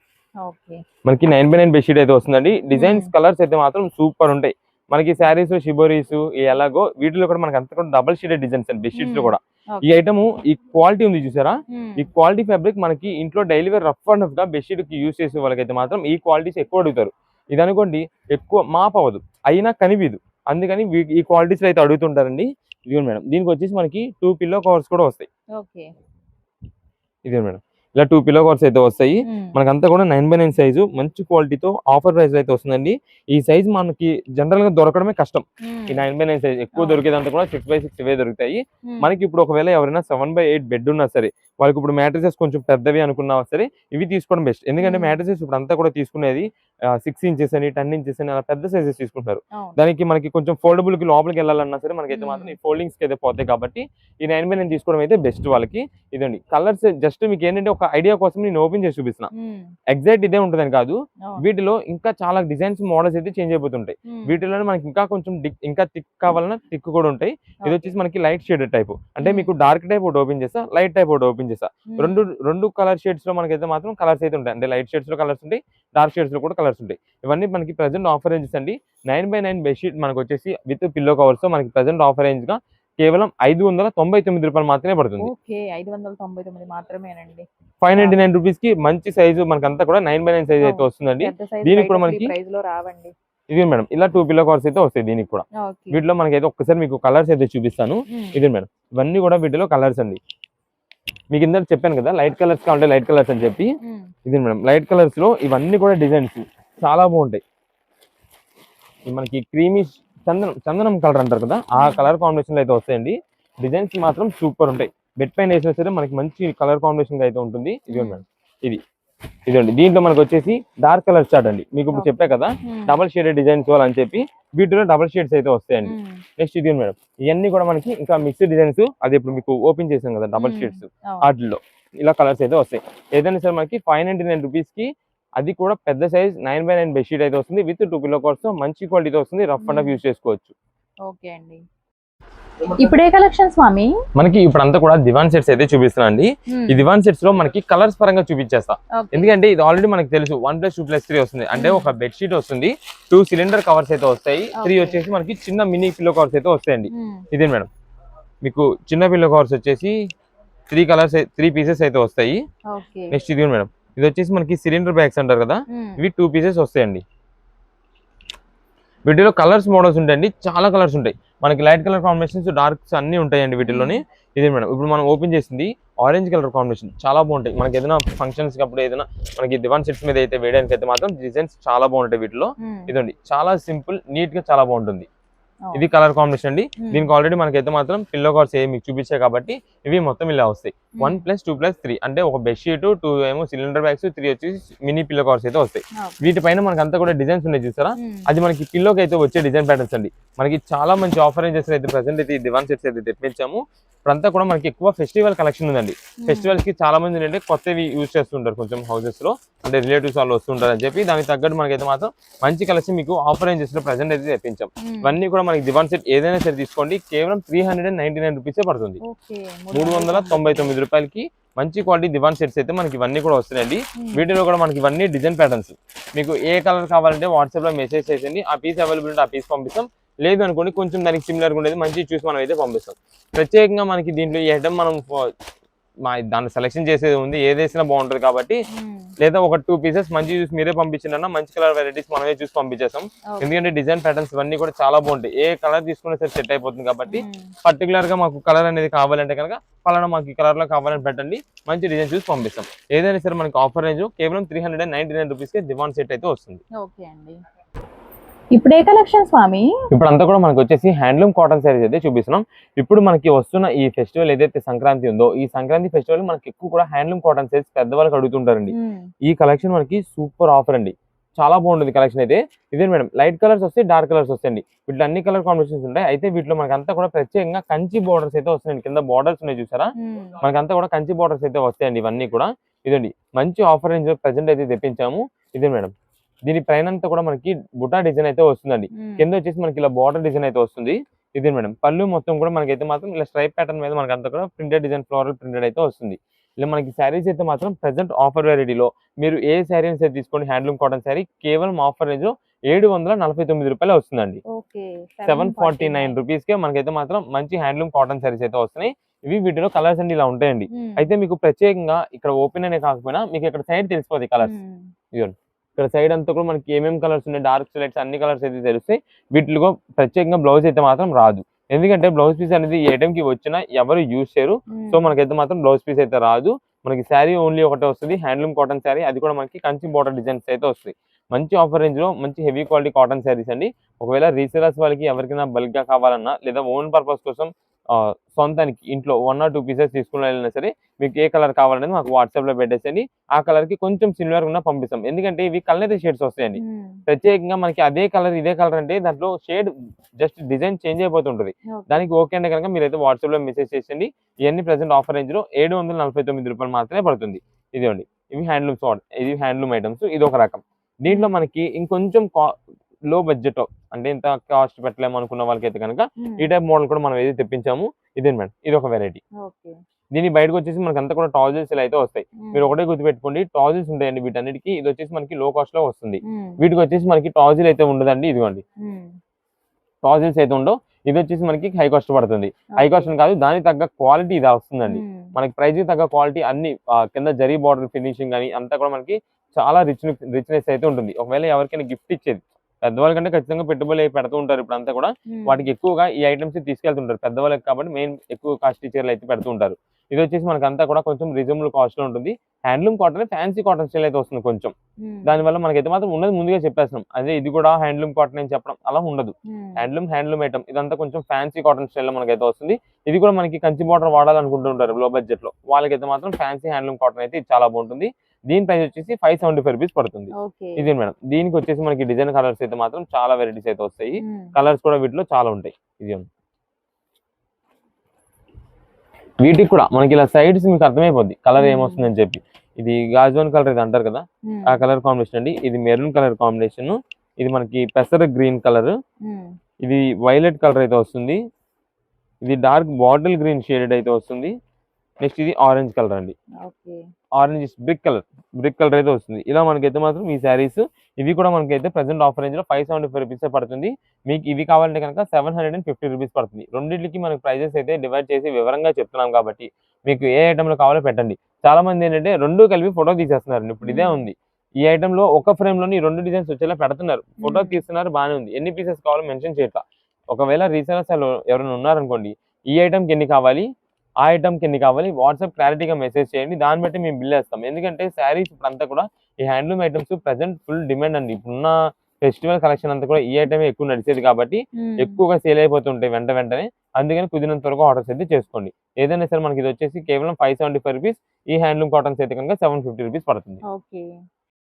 మనకి 9x9 బెడ్షీట్ అయితే వస్తుందండి. డిజైన్స్, కలర్స్ అయితే మాత్రం సూపర్ ఉంటాయి. మనకి శారీస్, షిబోరీస్ ఎలాగో వీటిలో కూడా మనకి అంతా కూడా డబల్ షీడెడ్ డిజైన్స్ అండి బెడ్షీట్స్ లో కూడా. ఈ ఐటమ్ ఈ క్వాలిటీ ఉంది చూసారా, ఈ క్వాలిటీ ఫ్యాబ్రిక్ మనకి ఇంట్లో daily wear rough and rough గా బెడ్షీట్ కి యూజ్ చేసే వాళ్ళకైతే మాత్రం ఈ క్వాలిటీస్ ఎక్కువ అడుగుతారు. ఇది అనుకోండి ఎక్కువ మాప్ అవ్వదు, అయినా కనిపిదు, అందుకని ఈ క్వాలిటీస్ అయితే అడుగుతుంటారండి. ఇదిగో మేడం, దీనికి వచ్చేసి మనకి 2 పిల్లో కవర్స్ కూడా వస్తాయి. ఇదే మేడం, ఇలా 2 పిల్లో కవర్స్ అయితే వస్తాయి. మనకంతా కూడా 9x9 సైజు, మంచి క్వాలిటీతో ఆఫర్ ప్రైస్ అయితే వస్తుందండి. ఈ సైజ్ మనకి జనరల్ గా దొరకడమే కష్టం. ఈ 9x9 సైజ్ ఎక్కువ దొరికేదంతా కూడా 6x6 ఇవే దొరుకుతాయి మనకి. ఇప్పుడు ఒకవేళ ఎవరైనా 7x8 బెడ్ ఉన్నా సరే, వాళ్ళకి ఇప్పుడు మ్యాట్రిసెస్ కొంచెం పెద్దవి అనుకున్నా సరే ఇవి తీసుకోవడం బెస్ట్. ఎందుకంటే మ్యాట్రిసెస్ ఇప్పుడు అంతా కూడా తీసుకునేది 6 ఇంచెస్ అని 10 ఇంచెస్ అని అలా పెద్ద సైజెస్ తీసుకుంటారు. దానికి మనకి కొంచెం ఫోల్డబుల్ కి లోపలికి వెళ్ళాలన్నా సరే మనకైతే మాత్రం ఈ ఫోల్డింగ్స్ కి అయితే పోతాయి. కాబట్టి ఈ 9x9 తీసుకోవడం అయితే బెస్ట్ వాళ్ళకి. ఇదండి కలర్స్, జస్ట్ మీకు ఏంటంటే ఒక ఐడియా కోసం నేను ఓపెన్ చేసి చూపిస్తున్నా. ఎగ్జాక్ట్ ఇదే ఉంటుందని కాదు, వీటిలో ఇంకా చాలా డిజైన్స్, మోడల్స్ అయితే చేంజ్ అయిపోతుంటాయి. వీటిలో మనకి ఇంకా కొంచెం ఇంకా థిక్ కావాలన్నా థిక్ కూడా ఉంటాయి. ఇది వచ్చేసి మనకి లైట్ షేడ్ టైప్, అంటే మీకు డార్క్ టైప్ ఒకటి ఓపెన్ చేస్తా, లైట్ టైప్ ఒకటి ఓపెన్ చేస్తా. రెండు కలర్ షేడ్స్ లో మనకైతే మాత్రం కలర్స్ అయితే ఉంటాయి. అంటే లైట్ షేడ్స్ లో కలర్స్ ఉంటాయి, డార్క్ షేడ్స్ లో కూడా కలర్స్ ఉంటాయి. ఇవన్నీ మనకి ప్రెసెంట్ ఆఫర్ రేంజెస్ అండి. 9x9 బెడ్షీట్ మనకు వచ్చేసి విత్ పిల్లో కవర్స్ తో మనకి ప్రెసెంట్ ఆఫర్ రేంజ్ గా కేవలం 599 రూపాయలు మాత్రమే పడుతుంది. ఓకే 599 మాత్రమేనండి. 599 రూపీస్ కి మంచి సైజు మనకంతా కూడా 9x9 సైజ్ అయితే వస్తుందండి. దీనికి కూడా మనకి ప్రైస్ లో రావండి. ఇది మేడం ఇలా 2 పిల్లో కవర్స్ అయితే వస్తాయి దీనికి కూడా. వీటిలో మనకైతే ఒక్కసారి మీకు కలర్స్ అయితే చూపిస్తాను. ఇది మేడం ఇవన్నీ కూడా వీటిలో కలర్స్ అండి. మీకు ఇందాక చెప్పాను కదా లైట్ కలర్స్ కావాలంటే లైట్ కలర్స్ అని చెప్పి. ఇది మేడం లైట్ కలర్స్ లో ఇవన్నీ కూడా డిజైన్స్ చాలా బాగుంటాయి. మనకి క్రీమీ చందనం కలర్ అంటారు కదా ఆ కలర్ కాంబినేషన్ లో అయితే వస్తాయండి. డిజైన్స్ మాత్రం సూపర్ ఉంటాయి. బెడ్ పైన వేసినా సరే మనకి మంచి కలర్ కాంబినేషన్ అయితే ఉంటుంది. ఇది మేడం ఇదండి దీంట్లో మనకు వచ్చేసి డార్క్ కలర్ చార్ట్ అండి. మీకు ఇప్పుడు చెప్పా కదా డబల్ షేడెడ్ డిజైన్స్ అని చెప్పి వీటిలో డబల్ షేడ్స్ అయితే వస్తాయండి. నెక్స్ట్ ఇది మేడం ఇవన్నీ కూడా మనకి ఇంకా మిక్స్డ్ డిజైన్స్ అది ఇప్పుడు మీకు ఓపెన్ చేసాం కదా డబల్ షేడ్స్ వాటిల్లో ఇలా కలర్స్ అయితే వస్తాయి. ఏదైనా సరే మనకి 599 రూపీస్ కి అది కూడా పెద్ద సైజ్ 9x9 బెడ్షీట్ అయితే వస్తుంది. విత్ 2 పిల్లో కవర్స్ మంచి క్వాలిటీతో వస్తుంది. రఫ్ అండ్ యూజ్ చేసుకోవచ్చు. ఓకే అండి ఇప్పుడే కలెక్షన్స్ మామి మనకి ఇప్పుడు అంతా కూడా దివాన్ సెట్స్ అయితే చూపిస్తున్నా అండి. ఈ దివాన్ సెట్స్ లో మనకి కలర్స్ పరంగా చూపించేస్తా. ఎందుకంటే ఇది ఆల్రెడీ మనకి తెలుసు 1+2+3 వస్తుంది. అంటే ఒక బెడ్షీట్ వస్తుంది, 2 సిలిండర్ కవర్స్ అయితే వస్తాయి, 3 వచ్చేసి మనకి చిన్న మినీ పిల్లో కవర్స్ అయితే వస్తాయండి. ఇదే మేడం మీకు చిన్న పిల్లో కవర్స్ వచ్చేసి 3 పీసెస్ అయితే వస్తాయి. నెక్స్ట్ ఇది మేడం ఇది వచ్చేసి మనకి సిలిండర్ బ్యాగ్స్ అంటారు కదా ఇవి 2 పీసెస్ వస్తాయండి. వీటిలో కలర్స్ మోడల్స్ ఉంటాయండి, చాలా కలర్స్ ఉంటాయి. మనకి లైట్ కలర్ కాంబినేషన్స్ డార్క్స్ అన్ని ఉంటాయండి వీటిలోని. ఇదే మేడం ఇప్పుడు మనం ఓపెన్ చేసింది ఆరెంజ్ కలర్ కాంబినేషన్ చాలా బాగుంటాయి. మనకి ఏదైనా ఫంక్షన్స్ అప్పుడు ఏదైనా మనకి దివాన్ సెట్స్ మీద అయితే వేయడానికి అయితే మాత్రం డిజైన్స్ చాలా బాగుంటాయి వీటిలో. ఇదండి చాలా సింపుల్ నీట్ గా చాలా బాగుంటుంది. ఇది కలర్ కాంబినేషన్ అండి. దీనికి ఆల్రెడీ మనకైతే మాత్రం పిల్లో కవర్స్ మీకు చూపించాయి కాబట్టి ఇవి మొత్తం ఇలా వస్తాయి. 1+2+3 అంటే ఒక బెడ్షీట్ 2 ఏమో సిలిండర్ బ్యాగ్స్ 3 వచ్చేసి మినీ పిల్లో కవర్స్ అయితే వస్తాయి. వీటిపైన మనకి అంతా కూడా డిజైన్స్ ఉన్నాయి చూసారా అది మనకి పిల్లోకి అయితే వచ్చే డిజైన్ ప్యాటర్న్స్ అండి. మనకి చాలా మంచి ఆఫర్ రేంజెస్ అయితే ప్రెసెంట్ అయితే ఈ దివాన్ సెట్స్ అయితే తెప్పించాము. ఇప్పుడంతా కూడా మనకి ఎక్కువ ఫెస్టివల్ కలెక్షన్ ఉందండి. ఫెస్టివల్స్ కి చాలా మంది ఏంటంటే కొత్తవి యూజ్ చేస్తుంటారు కొంచెం హౌసెస్ లో, అంటే రిలేటివ్స్ వాళ్ళు వస్తుంటారు అని చెప్పి దానికి తగ్గట్టు మనకైతే మాత్రం మంచి కలెక్షన్ మీకు ఆఫర్ రేంజెస్ లో ప్రెసెంట్ అయితే తెప్పించాం. ఇవన్నీ కూడా మనకి దివాన్ సెట్ ఏదైనా సరే తీసుకోండి కేవలం 399 రూపీసే పడుతుంది. 399 రూపాయలకి మంచి క్వాలిటీ దివాన్ సెట్స్ అయితే మనకి ఇవన్నీ కూడా వస్తున్నాయండి. వీటిలో కూడా మనకి ఇవన్నీ డిజైన్ ప్యాటర్న్స్ మీకు ఏ కలర్ కావాలంటే వాట్సాప్ లో మెసేజ్ చేయండి, ఆ పీస్ అవైలబుల్ ఉంటే ఆ పీస్ పంపిస్తాం. లేదు అనుకోండి కొంచెం దానికి సిమిలర్ గా ఉండేది మంచి చూసి మనం అయితే పంపిస్తాం. ప్రత్యేకంగా మనకి దీంట్లో ఈ ఐటమ్ మనం దాన్ని సెలెక్షన్ చేసేది ఉంది ఏదేసినా బాగుంటుంది కాబట్టి, లేదా ఒక 2 పీసెస్ మంచి చూసి మీరే పంపించిన మంచి కలర్ వెరైటీస్ మనమే చూసి పంపించేస్తాం. ఎందుకంటే డిజైన్ ప్యాటర్న్స్ ఇవన్నీ కూడా చాలా బాగుంటాయి. ఏ కలర్ తీసుకున్నా సరే సెట్ అయిపోతుంది కాబట్టి పర్టికులర్ గా మాకు కలర్ అనేది కావాలంటే కనుక పలానా మాకు ఈ కలర్ లో కావాలని పెట్టండి, మంచి డిజైన్ చూసి పంపిస్తాం. ఏదైనా సరే మనకి ఆఫర్ రేంజ్ కేవలం 399 రూపీస్ కి దివాన్ సెట్ అయితే వస్తుంది. ఓకే అండి ఇప్పుడే కలెక్షన్స్ స్వామి ఇప్పుడు అంతా కూడా మనకి వచ్చేసి హ్యాండ్లూమ్ కాటన్ సారీస్ అయితే చూపిస్తున్నాం. ఇప్పుడు మనకి వస్తున్న ఈ ఫెస్టివల్ ఏదైతే సంక్రాంతి ఉందో ఈ సంక్రాంతి ఫెస్టివల్ మనకి ఎక్కువ కూడా హ్యాండ్లూమ్ కాటన్ సారీస్ పెద్దవాళ్ళకి అడుగుతుంటారండి. ఈ కలెక్షన్ మనకి సూపర్ ఆఫర్ అండి, చాలా బాగుంటుంది కలెక్షన్ అయితే. ఇదే మేడం లైట్ కలర్స్ వస్తాయి, డార్క్ కలర్స్ వస్తాయండి. వీటిలో అన్ని కలర్ కాంబినేషన్స్ ఉంటాయి. అయితే వీటిలో మనకి అంతా కూడా ప్రత్యేకంగా కంచి బోర్డర్స్ అయితే వస్తాయండి. కింద బోర్డర్స్ ఉన్నాయి చూసారా మనకంతా కూడా కంచి బోర్డర్స్ అయితే వస్తాయండి. ఇవన్నీ కూడా ఇదండి మంచి ఆఫర్ రేంజ్ ప్రెసెంట్ అయితే తెప్పించాము. ఇదే మేడం దీని పైన అంతా కూడా మనకి బుటా డిజైన్ అయితే వస్తుందండి. కింద వచ్చేసి మనకి ఇలా బార్డర్ డిజైన్ అయితే వస్తుంది. ఇదే మేడం పళ్ళు మొత్తం కూడా మనకైతే మాత్రం ఇలా స్ట్రైప్ ప్యాటర్న్ మీద మనకి అంతా కూడా ప్రింటెడ్ డిజైన్ ఫ్లోరల్ ప్రింటెడ్ అయితే వస్తుంది. ఇలా మనకి శారీస్ అయితే మాత్రం ప్రెసెంట్ ఆఫర్ వెరైటీలో మీరు ఏ శారీ అయితే తీసుకోండి హ్యాండ్లూమ్ కాటన్ శారీ కేవలం ఆఫర్ రేంజ్ 749 రూపాయలు వస్తుందండి. 749 రూపీస్ కే మనకైతే మాత్రం మంచి హ్యాండ్లూమ్ కాటన్ శారీస్ అయితే వస్తున్నాయి. ఇవి వీటిలో కలర్స్ అండి ఇలా ఉంటాయండి. అయితే మీకు ప్రత్యేకంగా ఇక్కడ ఓపెన్ అనే కాకపోయినా మీకు ఇక్కడ సైడ్ తెలిసిపోతాయి కలర్స్. ఇదిగోండి ఇక్కడ సైడ్ అంతా కూడా మనకి ఏమేమి కలర్స్ ఉన్నాయి డార్క్ సెలెక్ట్స్ అన్ని కలర్స్ అయితే తెలుస్తాయి. వీటిలో ప్రత్యేకంగా బ్లౌజ్ అయితే మాత్రం రాదు. ఎందుకంటే బ్లౌజ్ పీస్ అనేది ఏ టైంకి వచ్చినా ఎవరు యూజ్ చేయరు. సో మనకైతే మాత్రం బ్లౌజ్ పీస్ అయితే రాదు. మనకి శారీ ఓన్లీ ఒకటే వస్తుంది హ్యాండ్లూమ్ కాటన్ శారీ, అది కూడా మనకి కంచి బోర్డర్ డిజైన్స్ అయితే వస్తాయి. మంచి ఆఫర్ రేంజ్ లో మంచి హెవీ క్వాలిటీ కాటన్ శారీస్ అండి. ఒకవేళ రీసేలర్స్ వాళ్ళకి ఎవరికైనా బల్క్ గా కావాలన్నా లేదా ఓన్ పర్పస్ కోసం సొంతానికి ఇంట్లో 1 or 2 పీసెస్ తీసుకుని వెళ్ళినా సరే మీకు ఏ కలర్ కావాలనేది మాకు వాట్సాప్ లో పెట్టేసండి. ఆ కలర్ కి కొంచెం సిమిలర్ ఉన్న పంపిస్తాం. ఎందుకంటే ఇవి కలర్ షేడ్స్ వస్తాయండి. ప్రత్యేకంగా మనకి అదే కలర్ ఇదే కలర్ అంటే దాంట్లో షేడ్ జస్ట్ డిజైన్ చేంజ్ అయిపోతుంటది. దానికి ఓకే అంటే కనుక మీరైతే వాట్సాప్ లో మెసేజ్ చేయండి. ఇవన్నీ ప్రెసెంట్ ఆఫర్ రేంజ్ లో 749 రూపాయలు మాత్రమే పడుతుంది. ఇదిగోండి ఇవి హ్యాండ్లూమ్ షార్ట్, ఇది హ్యాండ్లూమ్ ఐటమ్స్, ఇది ఒక రకం. దీంట్లో మనకి ఇంకొంచెం లో బడ్జెట్ అంటే ఇంత కాస్ట్ పెట్టలేము అనుకున్న వాళ్ళకైతే కనుక ఈ టైప్ మోడల్ కూడా మనం ఏది తెప్పించాము. ఇదే మేడం ఇది ఒక వెరైటీ. దీని బయటకు వచ్చేసి మనకి అంతా కూడా ట్రౌజర్స్ ఇలా అయితే వస్తాయి. మీరు ఒకటే గుర్తుపెట్టుకోండి ట్రౌజర్స్ ఉంటాయండి వీటన్నిటికి. ఇది వచ్చేసి మనకి లో కాస్ట్ లో వస్తుంది. వీటికి వచ్చేసి మనకి ట్రౌజర్ అయితే ఉండదండి. ఇదిగోండి ట్రౌజర్స్ అయితే ఉండవు. ఇది వచ్చేసి మనకి హై కాస్ట్ పడుతుంది. హై కాస్ట్ కాదు, దానికి తగ్గ క్వాలిటీ ఇది వస్తుందండి. మనకి ప్రైస్ తగ్గ క్వాలిటీ అన్ని కింద జరీ బార్డర్ ఫినిషింగ్ కానీ అంతా కూడా మనకి చాలా రిచ్నెస్ అయితే ఉంటుంది. ఒకవేళ ఎవరికైనా గిఫ్ట్ ఇచ్చేది, పెద్దవాళ్ళకంటే ఖచ్చితంగా పెట్టుబడులు పెడుతూ ఉంటారు ఇప్పుడు అంతా కూడా. వాటికి ఎక్కువగా ఈ ఐటమ్స్ తీసుకెళ్తుంటారు పెద్దవాళ్ళకి, కాబట్టి మెయిన్ ఎక్కువ కాస్ట్ చీరలు అయితే పెడుతూ ఉంటారు. ఇది వచ్చేసి మనకి అంతా కూడా కొంచెం రీజనబుల్ కాస్ట్ లో ఉంటుంది. Handloom cotton, fancy cotton style అయితే వస్తుంది కొంచెం. దానివల్ల మనకైతే మాత్రం ఉన్నది ముందుగా చెప్పేస్తున్నాం. అదే ఇది కూడా హ్యాండ్లూమ్ కాటన్ అని చెప్పడం అలా ఉండదు. హ్యాండ్లూమ్ ఐటమ్ ఇదంతా కొంచెం ఫ్యాన్సీ కాటన్ స్టైల్ లో మనకైతే వస్తుంది. ఇది కూడా మనకి కంచి బార్డర్ వాడాలనుకుంటుంటారు లో బడ్జెట్ లో, వాళ్ళకైతే మాత్రం ఫ్యాన్సీ హ్యాండ్లూమ్ కాటన్ అయితే ఇది చాలా బాగుంటుంది. దీని ప్రైస్ వచ్చేసి 575 రూపీస్ పడుతుంది. ఇది మేడం. దీనికి వచ్చేసి మనకి డిజైన్ కలర్స్ అయితే మాత్రం చాలా వెరైటీస్ అయితే వస్తాయి. కలర్స్ కూడా వీటిలో చాలా ఉంటాయి. ఇది వీటికి కూడా మనకి ఇలా సైడ్స్ మీకు అర్థమైపోద్ది కలర్ ఏమొస్తుందని చెప్పి. ఇది గాజువన్ కలర్ ఇది అంటారు కదా, ఆ కలర్ కాంబినేషన్ అండి. ఇది మెరూన్ కలర్ కాంబినేషన్, ఇది మనకి పెసర గ్రీన్ కలర్, ఇది వైలెట్ కలర్ అయితే వస్తుంది, ఇది డార్క్ బాటిల్ గ్రీన్ షేడెడ్ అయితే వస్తుంది. నెక్స్ట్ ఇది ఆరెంజ్ కలర్ అండి. ఆరెంజ్ బ్రిక్ కలర్ అయితే వస్తుంది. ఇలా మనకైతే మాత్రం ఈ శారీస్ ఇవి కూడా మనకైతే ప్రెసెంట్ ఆఫర్ రేంజ్ లో 575 రూపీస్ పడుతుంది. మీకు ఇవి కావాలంటే కనుక 750 రూపీస్ పడుతుంది. రెండింటికి మనకి ప్రైజెస్ అయితే డివైడ్ చేసి వివరంగా చెప్తున్నాం కాబట్టి మీకు ఏ ఐటమ్ లో కావాలో పెట్టండి. చాలా మంది ఏంటంటే రెండు కలిపి ఫోటో తీసేస్తున్నారు. ఇప్పుడు ఇదే ఉంది, ఈ ఐటమ్ లో ఒక ఫ్రేమ్ లోని రెండు డిజైన్స్ వచ్చేలా పెడుతున్నారు, ఫోటో తీస్తున్నారు, బాగానే ఉంది. ఎన్ని పీసెస్ కావాలో మెన్షన్ చేయట్లా. ఒకవేళ రీసెలర్స్ ఎవరైనా ఉన్నారనుకోండి, ఈ ఐటమ్కి ఎన్ని కావాలి, ఆ ఐటమ్కి ఎన్ని కావాలి, వాట్సాప్ క్లారిటీగా మెసేజ్ చేయండి. దాన్ని బట్టి మేము బిల్ వేస్తాం. ఎందుకంటే శారీస్ ఇప్పుడు అంతా కూడా ఈ handloom items present full demand అండి. ఇప్పుడున్న ఫెస్టివల్ కలెక్షన్ అంతా కూడా ఈ ఐటమే ఎక్కువ నడిచేది కాబట్టి ఎక్కువగా సేల్ అయిపోతుంటాయి వెంటనే. అందుకని కుదిరినంత వరకు ఆర్డర్స్ అయితే చేసుకోండి. ఏదైనా సరే మనకి ఇది వచ్చేసి కేవలం 575 రూపీస్. ఈ హ్యాండ్లూమ్ కాటన్స్ అయితే కనుక 750 రూపీస్ పడుతుంది.